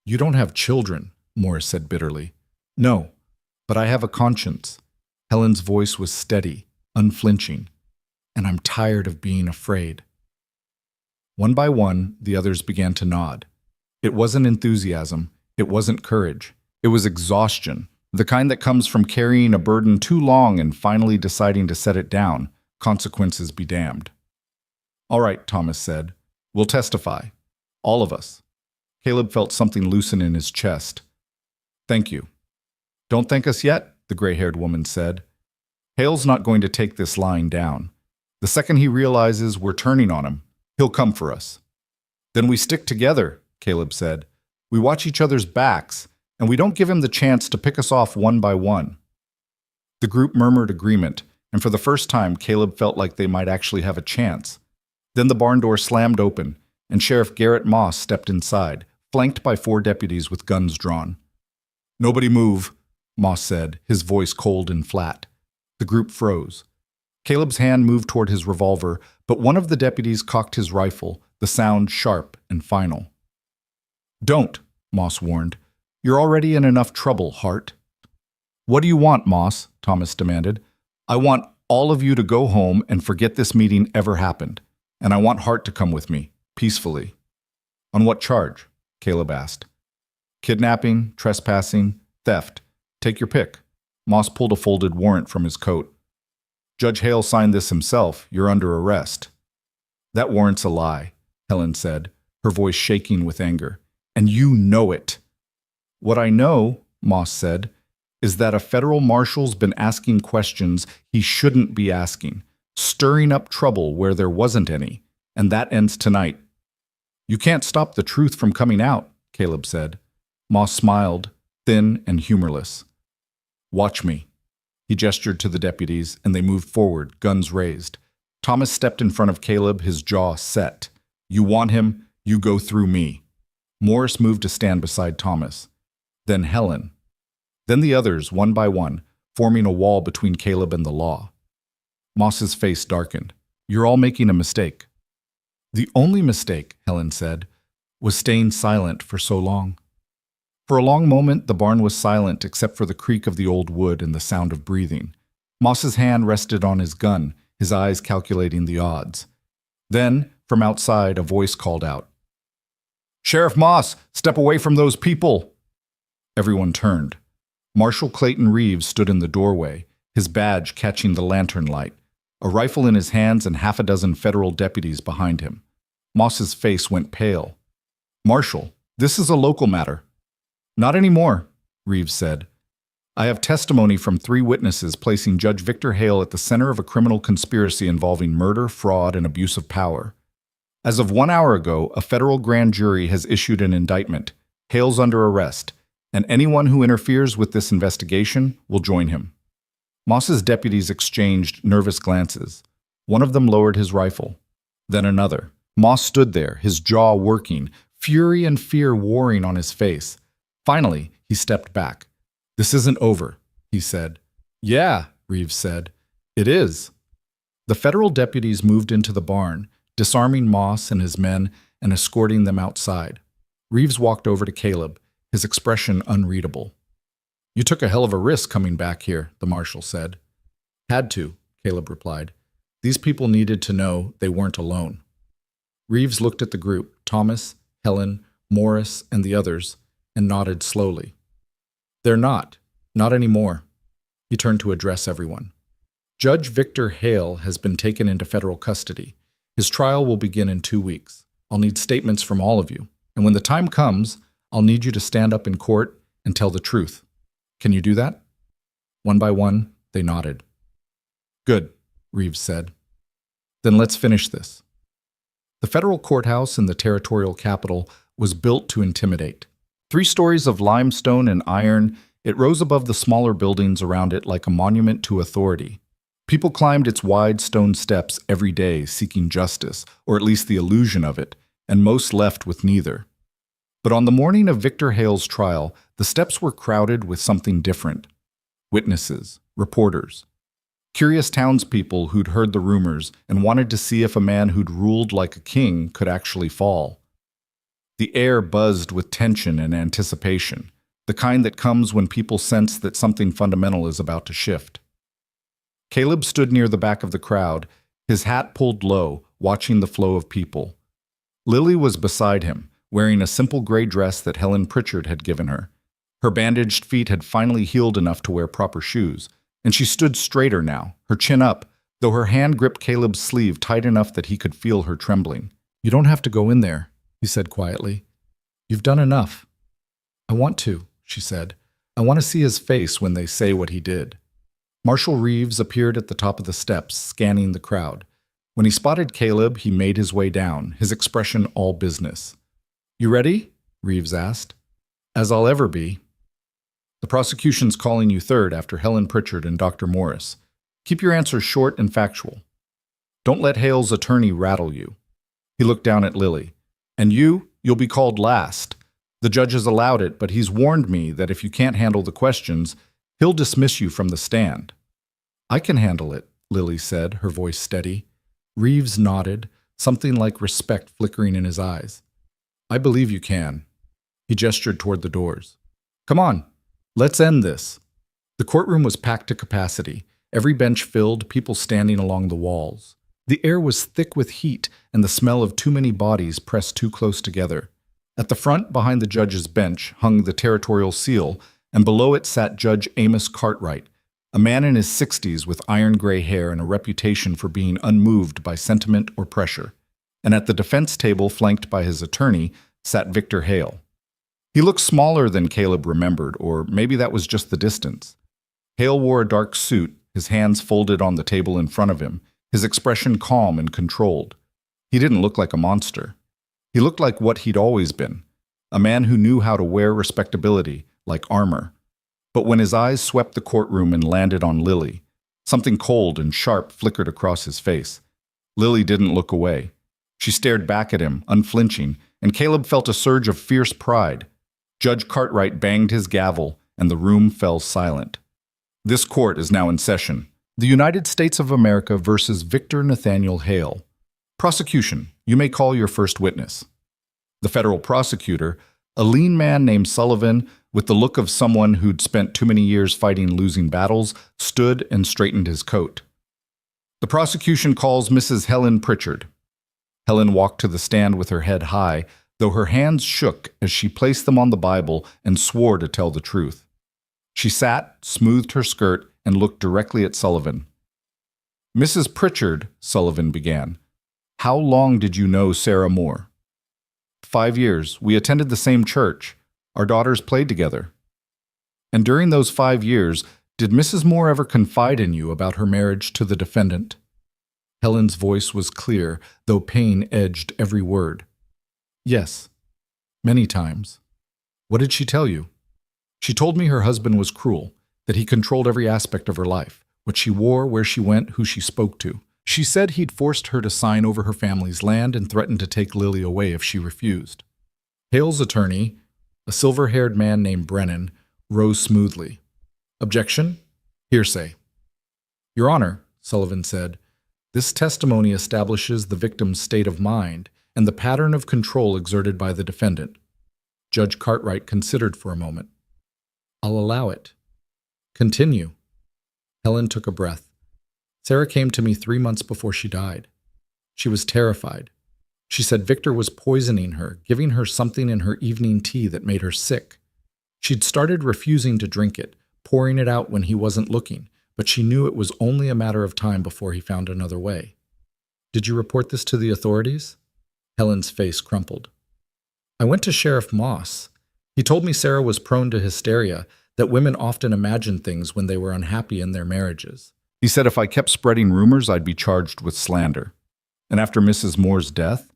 You don't have children, Morris said bitterly. No, but I have a conscience. Helen's voice was steady, unflinching, and I'm tired of being afraid. One by one, the others began to nod. It wasn't enthusiasm. It wasn't courage. It was exhaustion, the kind that comes from carrying a burden too long and finally deciding to set it down. Consequences be damned. All right, Thomas said. We'll testify. All of us. Caleb felt something loosen in his chest. Thank you. Don't thank us yet, the gray-haired woman said. Hale's not going to take this lying down. The second he realizes we're turning on him, he'll come for us. Then we stick together, Caleb said. We watch each other's backs, and we don't give him the chance to pick us off one by one. The group murmured agreement, and for the first time, Caleb felt like they might actually have a chance. Then the barn door slammed open, and Sheriff Garrett Moss stepped inside, flanked by 4 deputies with guns drawn. Nobody move, Moss said, his voice cold and flat. The group froze. Caleb's hand moved toward his revolver, but one of the deputies cocked his rifle, the sound sharp and final. Don't, Moss warned. You're already in enough trouble, Hart. What do you want, Moss? Thomas demanded. I want all of you to go home and forget this meeting ever happened. And I want Hart to come with me, peacefully. On what charge? Caleb asked. Kidnapping, trespassing, theft. Take your pick. Moss pulled a folded warrant from his coat. Judge Hale signed this himself. You're under arrest. That warrant's a lie, Helen said, her voice shaking with anger. And you know it. What I know, Moss said, is that a federal marshal's been asking questions he shouldn't be asking, stirring up trouble where there wasn't any, and that ends tonight. You can't stop the truth from coming out, Caleb said. Moss smiled, thin and humorless. Watch me. He gestured to the deputies, and they moved forward, guns raised. Thomas stepped in front of Caleb, his jaw set. You want him, you go through me. Morris moved to stand beside Thomas. Then Helen. Then the others, one by one, forming a wall between Caleb and the law. Moss's face darkened. You're all making a mistake. The only mistake, Helen said, was staying silent for so long. For a long moment, the barn was silent except for the creak of the old wood and the sound of breathing. Moss's hand rested on his gun, his eyes calculating the odds. Then, from outside, a voice called out. Sheriff Moss, step away from those people! Everyone turned. Marshal Clayton Reeves stood in the doorway, his badge catching the lantern light, a rifle in his hands and 6 federal deputies behind him. Moss's face went pale. Marshal, this is a local matter. Not anymore, Reeves said. I have testimony from 3 witnesses placing Judge Victor Hale at the center of a criminal conspiracy involving murder, fraud, and abuse of power. As of 1 hour ago, a federal grand jury has issued an indictment. Hale's under arrest, and anyone who interferes with this investigation will join him. Moss's deputies exchanged nervous glances. One of them lowered his rifle, then another. Moss stood there, his jaw working, fury and fear warring on his face. Finally, he stepped back. "This isn't over," he said. "Yeah," Reeves said. "It is." The federal deputies moved into the barn, disarming Moss and his men and escorting them outside. Reeves walked over to Caleb, his expression unreadable. "You took a hell of a risk coming back here," the marshal said. "Had to," Caleb replied. "These people needed to know they weren't alone." Reeves looked at the group, Thomas, Helen, Morris, and the others, and nodded slowly. "They're not anymore." He turned to address everyone. "Judge Victor Hale has been taken into federal custody. His trial will begin in 2 weeks. I'll need statements from all of you, and when the time comes, I'll need you to stand up in court and tell the truth. Can you do that?" One by one, they nodded. "Good," Reeves said. "Then let's finish this." The federal courthouse in the territorial capital was built to intimidate. 3 stories of limestone and iron, it rose above the smaller buildings around it like a monument to authority. People climbed its wide stone steps every day seeking justice, or at least the illusion of it, and most left with neither. But on the morning of Victor Hale's trial, the steps were crowded with something different. Witnesses, reporters, curious townspeople who'd heard the rumors and wanted to see if a man who'd ruled like a king could actually fall. The air buzzed with tension and anticipation, the kind that comes when people sense that something fundamental is about to shift. Caleb stood near the back of the crowd, his hat pulled low, watching the flow of people. Lily was beside him, wearing a simple gray dress that Helen Pritchard had given her. Her bandaged feet had finally healed enough to wear proper shoes, and she stood straighter now, her chin up, though her hand gripped Caleb's sleeve tight enough that he could feel her trembling. "You don't have to go in there," he said quietly. "You've done enough." "I want to," she said. "I want to see his face when they say what he did." Marshal Reeves appeared at the top of the steps, scanning the crowd. When he spotted Caleb, he made his way down, his expression all business. "You ready?" Reeves asked. "As I'll ever be." "The prosecution's calling you third after Helen Pritchard and Dr. Morris. Keep your answers short and factual. Don't let Hale's attorney rattle you." He looked down at Lily. "And you'll be called last. The judge has allowed it, but he's warned me that if you can't handle the questions, he'll dismiss you from the stand." "I can handle it," Lily said, her voice steady. Reeves nodded, something like respect flickering in his eyes. "I believe you can." He gestured toward the doors. "Come on, let's end this." The courtroom was packed to capacity, every bench filled, people standing along the walls. The air was thick with heat and the smell of too many bodies pressed too close together. At the front, behind the judge's bench, hung the territorial seal, and below it sat Judge Amos Cartwright, a man in his 60s with iron-gray hair and a reputation for being unmoved by sentiment or pressure. And at the defense table, flanked by his attorney, sat Victor Hale. He looked smaller than Caleb remembered, or maybe that was just the distance. Hale wore a dark suit, his hands folded on the table in front of him, his expression calm and controlled. He didn't look like a monster. He looked like what he'd always been, a man who knew how to wear respectability, like armor. But when his eyes swept the courtroom and landed on Lily, something cold and sharp flickered across his face. Lily didn't look away. She stared back at him, unflinching, and Caleb felt a surge of fierce pride. Judge Cartwright banged his gavel, and the room fell silent. "This court is now in session. The United States of America versus Victor Nathaniel Hale. Prosecution, you may call your first witness." The federal prosecutor, a lean man named Sullivan, with the look of someone who'd spent too many years fighting losing battles, stood and straightened his coat. "The prosecution calls Mrs. Helen Pritchard." Helen walked to the stand with her head high, though her hands shook as she placed them on the Bible and swore to tell the truth. She sat, smoothed her skirt, and looked directly at Sullivan. "Mrs. Pritchard," Sullivan began, "how long did you know Sarah Moore?" 5 years. We attended the same church. Our daughters played together." "And during those 5 years, did Mrs. Moore ever confide in you about her marriage to the defendant?" Helen's voice was clear, though pain edged every word. Yes, many times. What did she tell you? She told me her husband was cruel, that he controlled every aspect of her life, what she wore, where she went, who she spoke to. She said he'd forced her to sign over her family's land and threatened to take Lily away if she refused. Hale's attorney, a silver-haired man named Brennan, rose smoothly. Objection? Hearsay. Your Honor, Sullivan said, this testimony establishes the victim's state of mind and the pattern of control exerted by the defendant. Judge Cartwright considered for a moment. I'll allow it. Continue. Helen took a breath. Sarah came to me 3 months before she died. She was terrified. She said Victor was poisoning her, giving her something in her evening tea that made her sick. She'd started refusing to drink it, pouring it out when he wasn't looking, but she knew it was only a matter of time before he found another way. Did you report this to the authorities? Helen's face crumpled. I went to Sheriff Moss. He told me Sarah was prone to hysteria, that women often imagined things when they were unhappy in their marriages. He said if I kept spreading rumors, I'd be charged with slander. And after Mrs. Moore's death,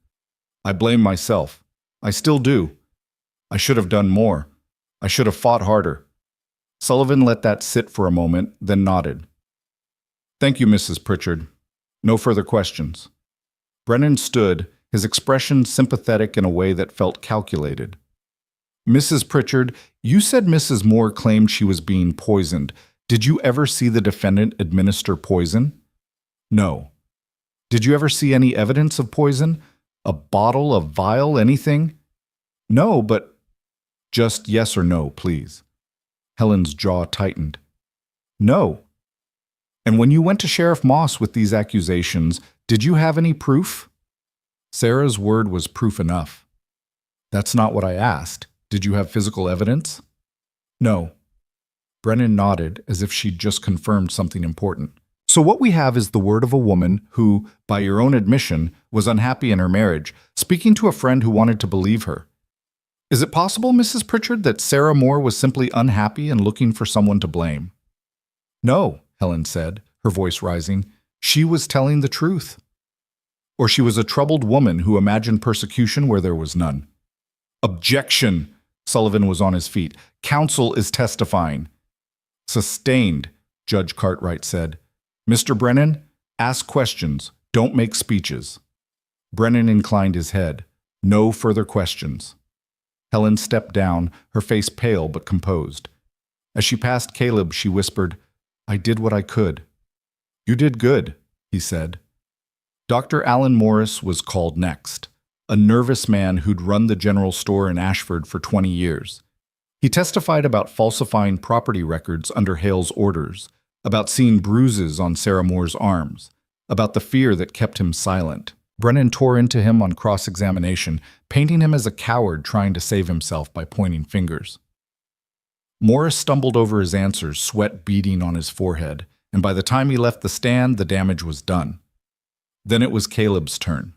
I blame myself. I still do. I should have done more. I should have fought harder. Sullivan let that sit for a moment, then nodded. Thank you, Mrs. Pritchard. No further questions. Brennan stood, his expression sympathetic in a way that felt calculated. Mrs. Pritchard, you said Mrs. Moore claimed she was being poisoned. Did you ever see the defendant administer poison? No. Did you ever see any evidence of poison? A bottle, a vial, anything? No, but just yes or no, please. Helen's jaw tightened. No. And when you went to Sheriff Moss with these accusations, did you have any proof? Sarah's word was proof enough. That's not what I asked. Did you have physical evidence? No. Brennan nodded as if she'd just confirmed something important. So what we have is the word of a woman who, by your own admission, was unhappy in her marriage, speaking to a friend who wanted to believe her. Is it possible, Mrs. Pritchard, that Sarah Moore was simply unhappy and looking for someone to blame? No, Helen said, her voice rising. She was telling the truth. Or she was a troubled woman who imagined persecution where there was none. Objection! Sullivan was on his feet. Counsel is testifying. Sustained, Judge Cartwright said. Mr. Brennan, ask questions. Don't make speeches. Brennan inclined his head. No further questions. Helen stepped down, her face pale but composed. As she passed Caleb, she whispered, I did what I could. You did good, he said. Dr. Alan Morris was called next, a nervous man who'd run the general store in Ashford for 20 years. He testified about falsifying property records under Hale's orders, about seeing bruises on Sarah Moore's arms, about the fear that kept him silent. Brennan tore into him on cross-examination, painting him as a coward trying to save himself by pointing fingers. Morris stumbled over his answers, sweat beading on his forehead, and by the time he left the stand, the damage was done. Then it was Caleb's turn.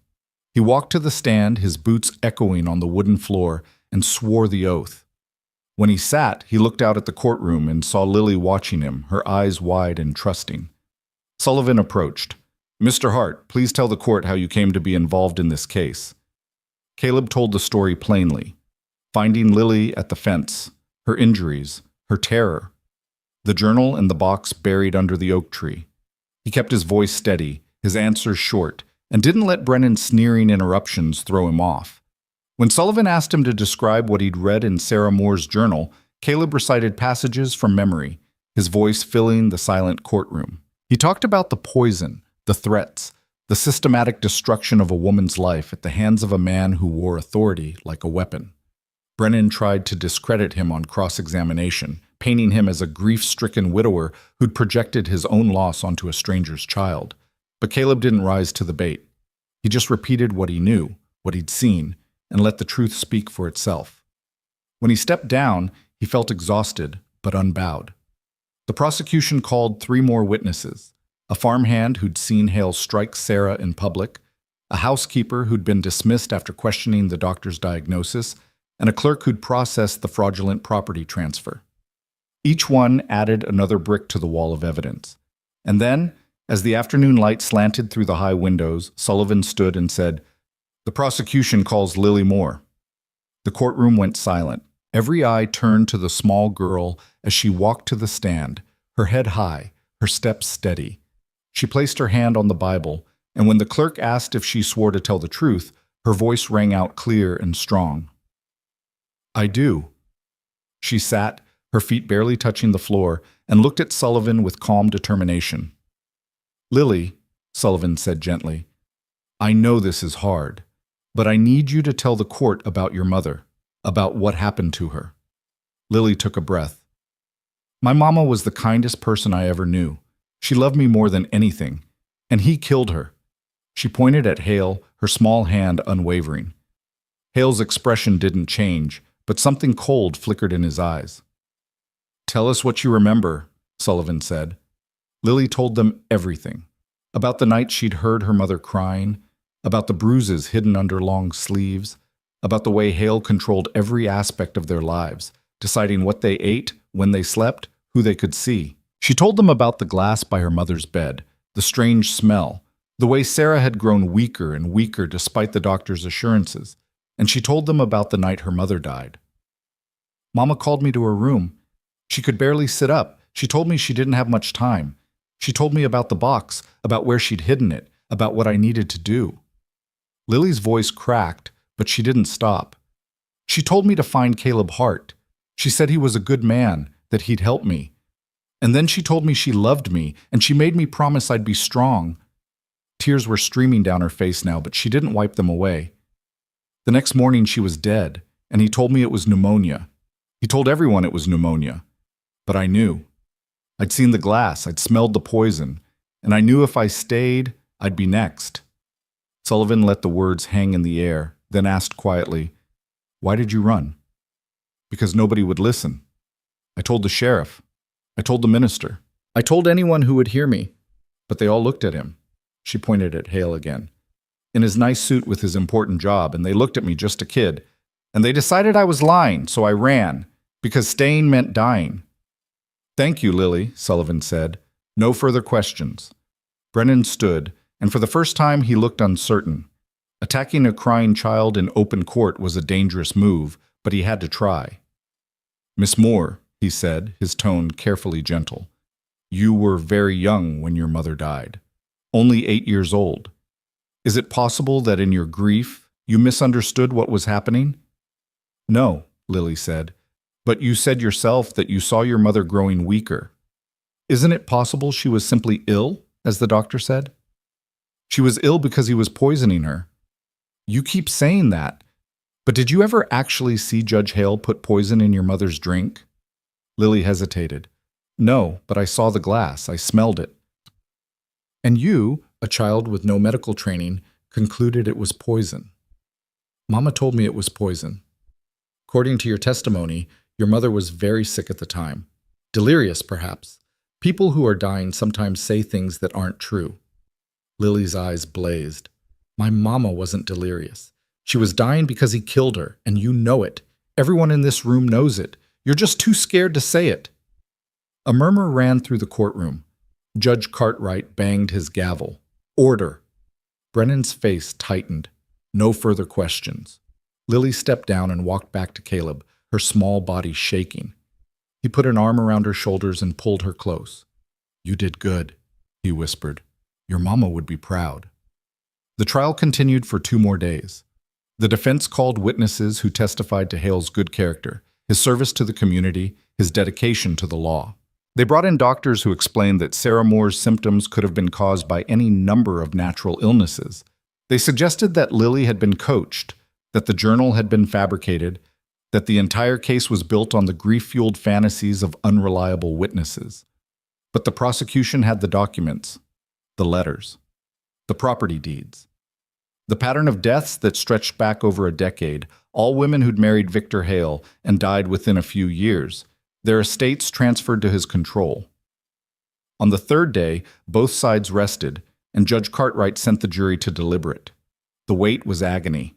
He walked to the stand, his boots echoing on the wooden floor, and swore the oath. When he sat, he looked out at the courtroom and saw Lily watching him, her eyes wide and trusting. Sullivan approached. Mr. Hart, please tell the court how you came to be involved in this case. Caleb told the story plainly. Finding Lily at the fence, her injuries, her terror, the journal and the box buried under the oak tree. He kept his voice steady, his answers short, and didn't let Brennan's sneering interruptions throw him off. When Sullivan asked him to describe what he'd read in Sarah Moore's journal, Caleb recited passages from memory, his voice filling the silent courtroom. He talked about the poison, the threats, the systematic destruction of a woman's life at the hands of a man who wore authority like a weapon. Brennan tried to discredit him on cross-examination, painting him as a grief-stricken widower who'd projected his own loss onto a stranger's child. But Caleb didn't rise to the bait. He just repeated what he knew, what he'd seen, and let the truth speak for itself. When he stepped down, he felt exhausted, but unbowed. The prosecution called 3 more witnesses: a farmhand who'd seen Hale strike Sarah in public, a housekeeper who'd been dismissed after questioning the doctor's diagnosis, and a clerk who'd processed the fraudulent property transfer. Each one added another brick to the wall of evidence. And then, As the afternoon light slanted through the high windows, Sullivan stood and said, "The prosecution calls Lily Moore." The courtroom went silent. Every eye turned to the small girl as she walked to the stand, her head high, her steps steady. She placed her hand on the Bible, and when the clerk asked if she swore to tell the truth, her voice rang out clear and strong. "I do." She sat, her feet barely touching the floor, and looked at Sullivan with calm determination. "Lily," Sullivan said gently, "I know this is hard, but I need you to tell the court about your mother, about what happened to her." Lily took a breath. "My mama was the kindest person I ever knew. She loved me more than anything, and he killed her." She pointed at Hale, her small hand unwavering. Hale's expression didn't change, but something cold flickered in his eyes. "Tell us what you remember," Sullivan said. Lily told them everything. About the night she'd heard her mother crying, about the bruises hidden under long sleeves, about the way Hale controlled every aspect of their lives, deciding what they ate, when they slept, who they could see. She told them about the glass by her mother's bed, the strange smell, the way Sarah had grown weaker and weaker despite the doctor's assurances, and she told them about the night her mother died. "Mama called me to her room. She could barely sit up. She told me she didn't have much time. She told me about the box, about where she'd hidden it, about what I needed to do." Lily's voice cracked, but she didn't stop. "She told me to find Caleb Hart. She said he was a good man, that he'd help me. And then she told me she loved me, and she made me promise I'd be strong." Tears were streaming down her face now, but she didn't wipe them away. "The next morning she was dead, and he told me it was pneumonia. He told everyone it was pneumonia. But I knew. I'd seen the glass, I'd smelled the poison, and I knew if I stayed, I'd be next." Sullivan let the words hang in the air, then asked quietly, "Why did you run?" "Because nobody would listen. I told the sheriff. I told the minister. I told anyone who would hear me. But they all looked at him." She pointed at Hale again. "In his nice suit with his important job, and they looked at me just a kid. And they decided I was lying, so I ran, because staying meant dying." "Thank you, Lily," Sullivan said. "No further questions." Brennan stood, and for the first time he looked uncertain. Attacking a crying child in open court was a dangerous move, but he had to try. "Miss Moore," he said, his tone carefully gentle, "you were very young when your mother died. Only 8 years old. Is it possible that in your grief you misunderstood what was happening?" "No," Lily said, "but you said yourself that you saw your mother growing weaker. Isn't it possible she was simply ill, as the doctor said?" "She was ill because he was poisoning her." "You keep saying that, but did you ever actually see Judge Hale put poison in your mother's drink?" Lily hesitated. "No, but I saw the glass. I smelled it." "And you, a child with no medical training, concluded it was poison." "Mama told me it was poison. According to your testimony, your mother was very sick at the time. Delirious, perhaps. People who are dying sometimes say things that aren't true." Lily's eyes blazed. "My mama wasn't delirious. She was dying because he killed her, and you know it. Everyone in this room knows it. You're just too scared to say it." A murmur ran through the courtroom. Judge Cartwright banged his gavel. "Order." Brennan's face tightened. No further questions. Lily stepped down and walked back to Caleb, her small body shaking. He put an arm around her shoulders and pulled her close. "You did good," he whispered. "Your mama would be proud." The trial continued for 2 more days. The defense called witnesses who testified to Hale's good character, his service to the community, his dedication to the law. They brought in doctors who explained that Sarah Moore's symptoms could have been caused by any number of natural illnesses. They suggested that Lily had been coached, that the journal had been fabricated, that the entire case was built on the grief-fueled fantasies of unreliable witnesses. But the prosecution had the documents, the letters, the property deeds. The pattern of deaths that stretched back over a decade, all women who'd married Victor Hale and died within a few years, their estates transferred to his control. On the 3rd day, both sides rested, and Judge Cartwright sent the jury to deliberate. The wait was agony.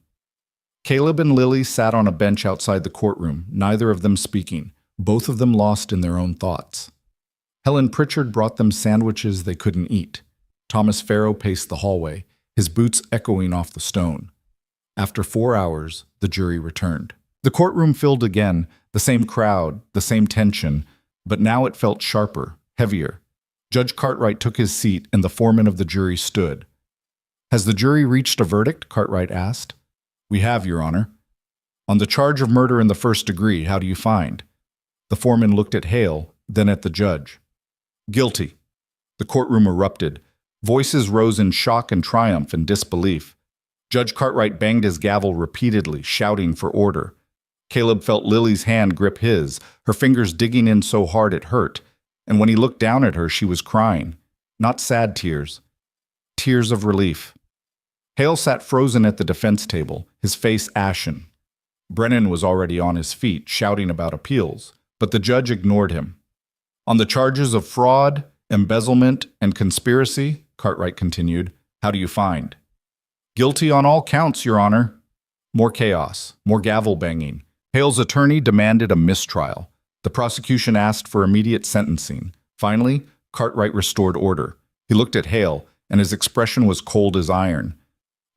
Caleb and Lily sat on a bench outside the courtroom, neither of them speaking, both of them lost in their own thoughts. Helen Pritchard brought them sandwiches they couldn't eat. Thomas Farrow paced the hallway, his boots echoing off the stone. After 4 hours, the jury returned. The courtroom filled again, the same crowd, the same tension, but now it felt sharper, heavier. Judge Cartwright took his seat and the foreman of the jury stood. "Has the jury reached a verdict?" Cartwright asked. "We have, Your Honor." "On the charge of murder in the first degree, how do you find?" The foreman looked at Hale, then at the judge. "Guilty." The courtroom erupted. Voices rose in shock and triumph and disbelief. Judge Cartwright banged his gavel repeatedly, shouting for order. Caleb felt Lily's hand grip his, her fingers digging in so hard it hurt, and when he looked down at her, she was crying. Not sad tears. Tears of relief. Hale sat frozen at the defense table, his face ashen. Brennan was already on his feet, shouting about appeals, but the judge ignored him. "On the charges of fraud, embezzlement, and conspiracy," Cartwright continued, "how do you find?" "Guilty on all counts, Your Honor." More chaos, more gavel banging. Hale's attorney demanded a mistrial. The prosecution asked for immediate sentencing. Finally, Cartwright restored order. He looked at Hale, and his expression was cold as iron.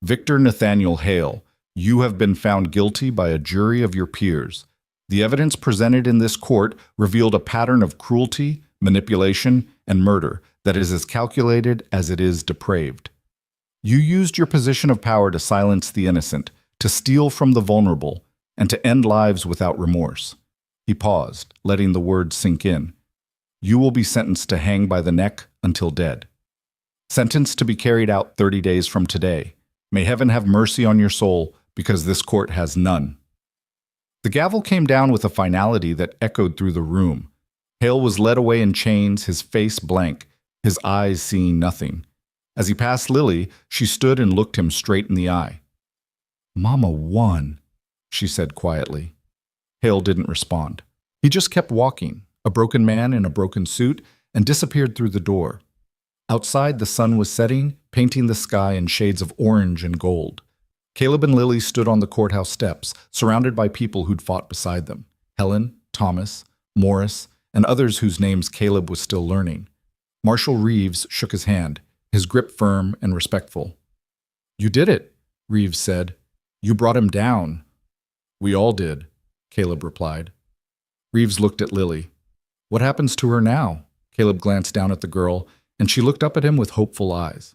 "Victor Nathaniel Hale, you have been found guilty by a jury of your peers. The evidence presented in this court revealed a pattern of cruelty, manipulation, and murder that is as calculated as it is depraved. You used your position of power to silence the innocent, to steal from the vulnerable, and to end lives without remorse." He paused, letting the words sink in. "You will be sentenced to hang by the neck until dead. Sentenced to be carried out 30 days from today. May heaven have mercy on your soul, because this court has none." The gavel came down with a finality that echoed through the room. Hale was led away in chains, his face blank, his eyes seeing nothing. As he passed Lily, she stood and looked him straight in the eye. "Mama won," she said quietly. Hale didn't respond. He just kept walking, a broken man in a broken suit, and disappeared through the door. Outside, the sun was setting, painting the sky in shades of orange and gold. Caleb and Lily stood on the courthouse steps, surrounded by people who'd fought beside them. Helen, Thomas, Morris, and others whose names Caleb was still learning. Marshal Reeves shook his hand, his grip firm and respectful. "You did it," Reeves said. "You brought him down." "We all did," Caleb replied. Reeves looked at Lily. "What happens to her now?" Caleb glanced down at the girl, and she looked up at him with hopeful eyes.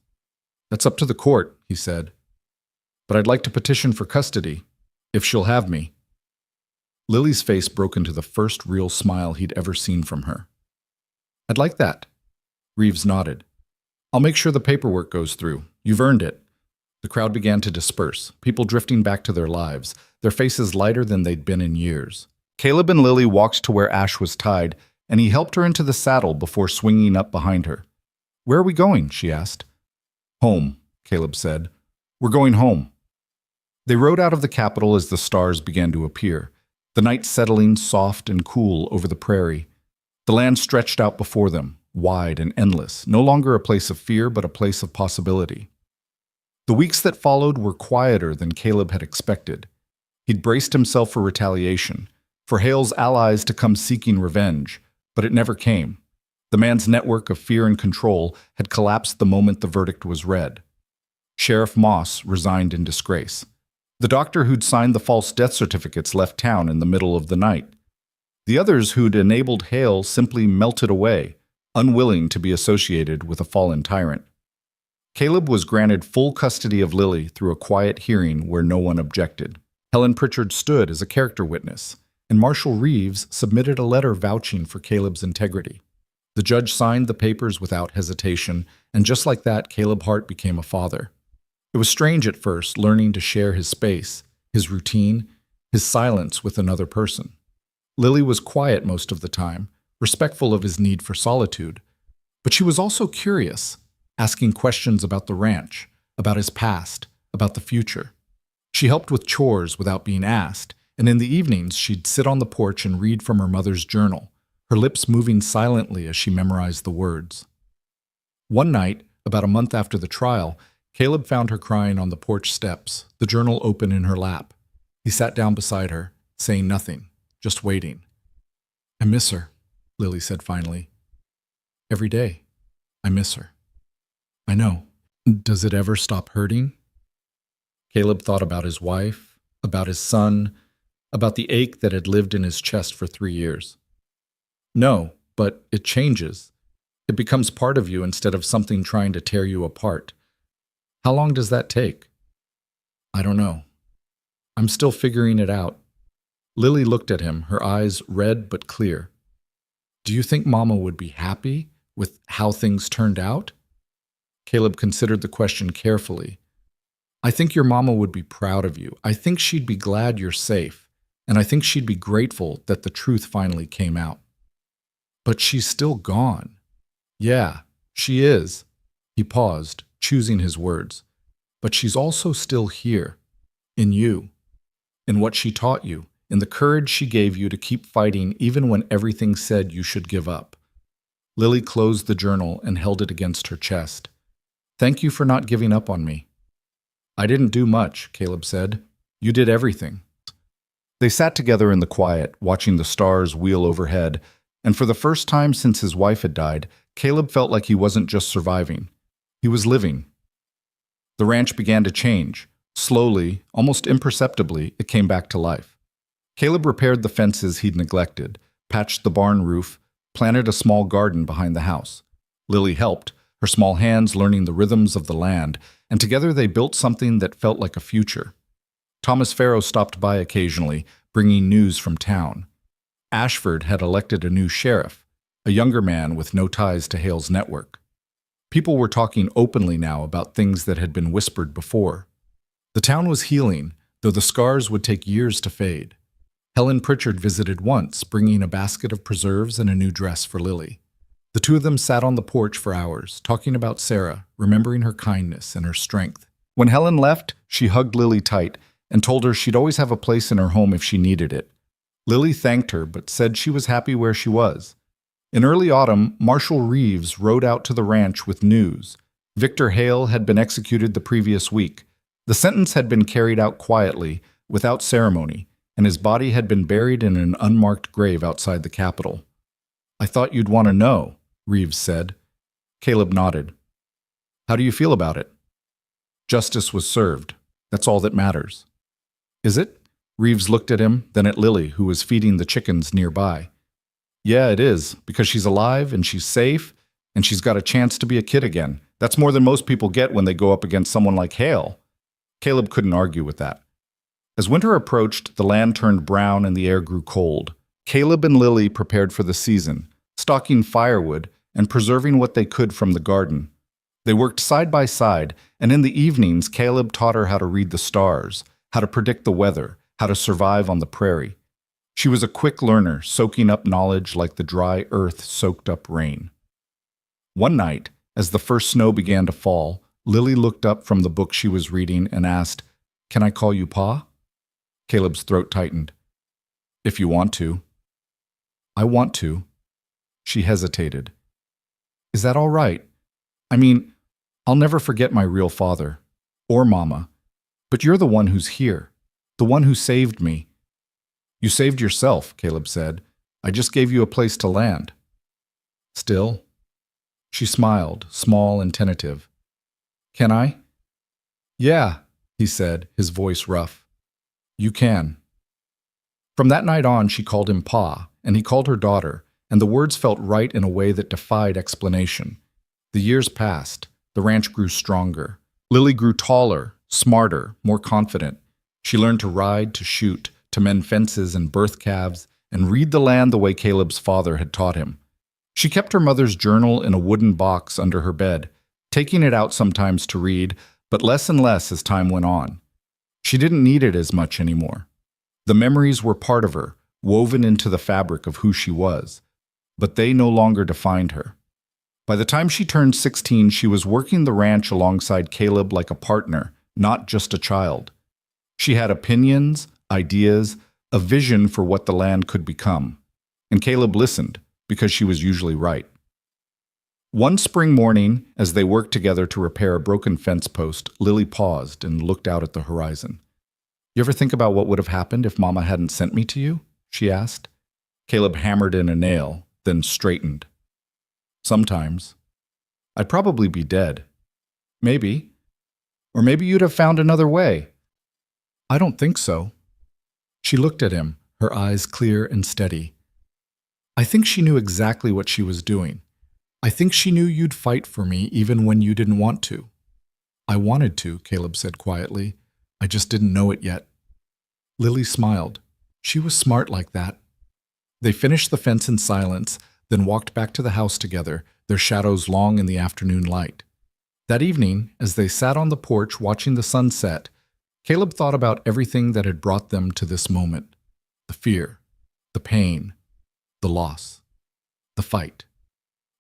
"That's up to the court," he said. "But I'd like to petition for custody, if she'll have me." Lily's face broke into the first real smile he'd ever seen from her. "I'd like that." Reeves nodded. "I'll make sure the paperwork goes through. You've earned it." The crowd began to disperse, people drifting back to their lives, their faces lighter than they'd been in years. Caleb and Lily walked to where Ash was tied, and he helped her into the saddle before swinging up behind her. "Where are we going?" she asked. "Home," Caleb said. "We're going home." They rode out of the Capitol as the stars began to appear, the night settling soft and cool over the prairie. The land stretched out before them, wide and endless, no longer a place of fear but a place of possibility. The weeks that followed were quieter than Caleb had expected. He'd braced himself for retaliation, for Hale's allies to come seeking revenge, but it never came. The man's network of fear and control had collapsed the moment the verdict was read. Sheriff Moss resigned in disgrace. The doctor who'd signed the false death certificates left town in the middle of the night. The others who'd enabled Hale simply melted away, unwilling to be associated with a fallen tyrant. Caleb was granted full custody of Lily through a quiet hearing where no one objected. Helen Pritchard stood as a character witness, and Marshal Reeves submitted a letter vouching for Caleb's integrity. The judge signed the papers without hesitation, and just like that, Caleb Hart became a father. It was strange at first, learning to share his space, his routine, his silence with another person. Lily was quiet most of the time, respectful of his need for solitude. But she was also curious, asking questions about the ranch, about his past, about the future. She helped with chores without being asked, and in the evenings she'd sit on the porch and read from her mother's journal, her lips moving silently as she memorized the words. One night, about a month after the trial, Caleb found her crying on the porch steps, the journal open in her lap. He sat down beside her, saying nothing, just waiting. "I miss her," Lily said finally. "Every day, I miss her." I know. Does it ever stop hurting? Caleb thought about his wife, about his son, about the ache that had lived in his chest for 3 years. No, but it changes. It becomes part of you instead of something trying to tear you apart. How long does that take? I don't know. I'm still figuring it out. Lily looked at him, her eyes red but clear. Do you think Mama would be happy with how things turned out? Caleb considered the question carefully. I think your mama would be proud of you. I think she'd be glad you're safe. And I think she'd be grateful that the truth finally came out. But she's still gone. Yeah, she is. He paused, choosing his words. But she's also still here. In you. In what she taught you. In the courage she gave you to keep fighting even when everything said you should give up. Lily closed the journal and held it against her chest. Thank you for not giving up on me. I didn't do much, Caleb said. You did everything. They sat together in the quiet, watching the stars wheel overhead, and for the first time since his wife had died, Caleb felt like he wasn't just surviving. He was living. The ranch began to change. Slowly, almost imperceptibly, it came back to life. Caleb repaired the fences he'd neglected, patched the barn roof, planted a small garden behind the house. Lily helped, her small hands learning the rhythms of the land, and together they built something that felt like a future. Thomas Farrow stopped by occasionally, bringing news from town. Ashford had elected a new sheriff, a younger man with no ties to Hale's network. People were talking openly now about things that had been whispered before. The town was healing, though the scars would take years to fade. Helen Pritchard visited once, bringing a basket of preserves and a new dress for Lily. The two of them sat on the porch for hours, talking about Sarah, remembering her kindness and her strength. When Helen left, she hugged Lily tight and told her she'd always have a place in her home if she needed it. Lily thanked her, but said she was happy where she was. In early autumn, Marshal Reeves rode out to the ranch with news. Victor Hale had been executed the previous week. The sentence had been carried out quietly, without ceremony, and his body had been buried in an unmarked grave outside the Capitol. I thought you'd want to know, Reeves said. Caleb nodded. How do you feel about it? Justice was served. That's all that matters. Is it? Reeves looked at him, then at Lily, who was feeding the chickens nearby. Yeah, it is, because she's alive and she's safe, and she's got a chance to be a kid again. That's more than most people get when they go up against someone like Hale. Caleb couldn't argue with that. As winter approached, the land turned brown and the air grew cold. Caleb and Lily prepared for the season, stocking firewood and preserving what they could from the garden. They worked side by side, and in the evenings, Caleb taught her how to read the stars, how to predict the weather, how to survive on the prairie. She was a quick learner, soaking up knowledge like the dry earth soaked up rain. One night, as the first snow began to fall, Lily looked up from the book she was reading and asked, "Can I call you Pa?" Caleb's throat tightened. "If you want to." "I want to." She hesitated. "Is that all right? I mean, I'll never forget my real father, or Mama, but you're the one who's here, the one who saved me." "You saved yourself," Caleb said. "I just gave you a place to land." "Still?" She smiled, small and tentative. "Can I?" "Yeah," he said, his voice rough. "You can." From that night on, she called him Pa, and he called her daughter, and the words felt right in a way that defied explanation. The years passed. The ranch grew stronger. Lily grew taller, smarter, more confident. She learned to ride, to shoot, to mend fences and birth calves, and read the land the way Caleb's father had taught him. She kept her mother's journal in a wooden box under her bed, taking it out sometimes to read, but less and less as time went on. She didn't need it as much anymore. The memories were part of her, woven into the fabric of who she was, but they no longer defined her. By the time she turned 16, she was working the ranch alongside Caleb like a partner, not just a child. She had opinions, ideas, a vision for what the land could become. And Caleb listened, because she was usually right. One spring morning, as they worked together to repair a broken fence post, Lily paused and looked out at the horizon. "You ever think about what would have happened if Mama hadn't sent me to you?" she asked. Caleb hammered in a nail, then straightened. "Sometimes. I'd probably be dead. Maybe. Or maybe you'd have found another way. I don't think so. She looked at him, her eyes clear and steady. I think she knew exactly what she was doing. I think she knew you'd fight for me even when you didn't want to. I wanted to, Caleb said quietly. I just didn't know it yet. Lily smiled. She was smart like that. They finished the fence in silence, then walked back to the house together, their shadows long in the afternoon light. That evening, as they sat on the porch watching the sun set, Caleb thought about everything that had brought them to this moment. The fear, the pain, the loss, the fight.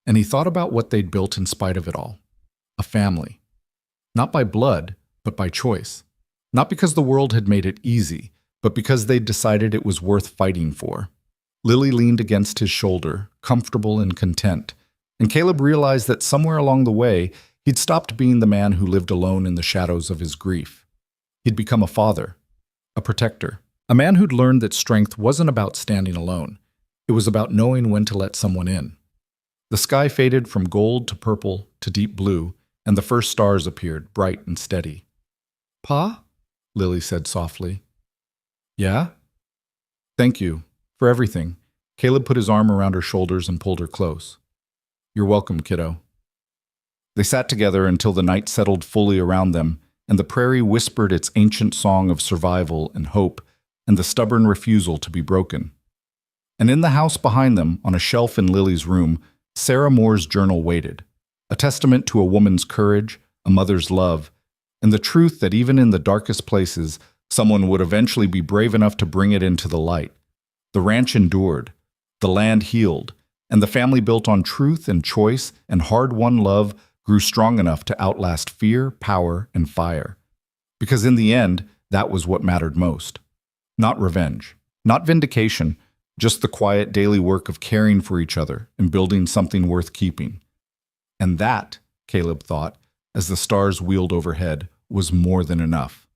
And he thought about what they'd built in spite of it all. A family. Not by blood, but by choice. Not because the world had made it easy, but because they'd decided it was worth fighting for. Lily leaned against his shoulder, comfortable and content, and Caleb realized that somewhere along the way, he'd stopped being the man who lived alone in the shadows of his grief. He'd become a father, a protector, a man who'd learned that strength wasn't about standing alone. It was about knowing when to let someone in. The sky faded from gold to purple to deep blue, and the first stars appeared, bright and steady. Pa? Lily said softly. Yeah? Thank you. For everything. Caleb put his arm around her shoulders and pulled her close. You're welcome, kiddo. They sat together until the night settled fully around them, and the prairie whispered its ancient song of survival and hope, and the stubborn refusal to be broken. And in the house behind them, on a shelf in Lily's room, Sarah Moore's journal waited, a testament to a woman's courage, a mother's love, and the truth that even in the darkest places, someone would eventually be brave enough to bring it into the light. The ranch endured, the land healed, and the family built on truth and choice and hard-won love grew strong enough to outlast fear, power, and fire. Because in the end, that was what mattered most. Not revenge, not vindication, just the quiet daily work of caring for each other and building something worth keeping. And that, Caleb thought, as the stars wheeled overhead, was more than enough.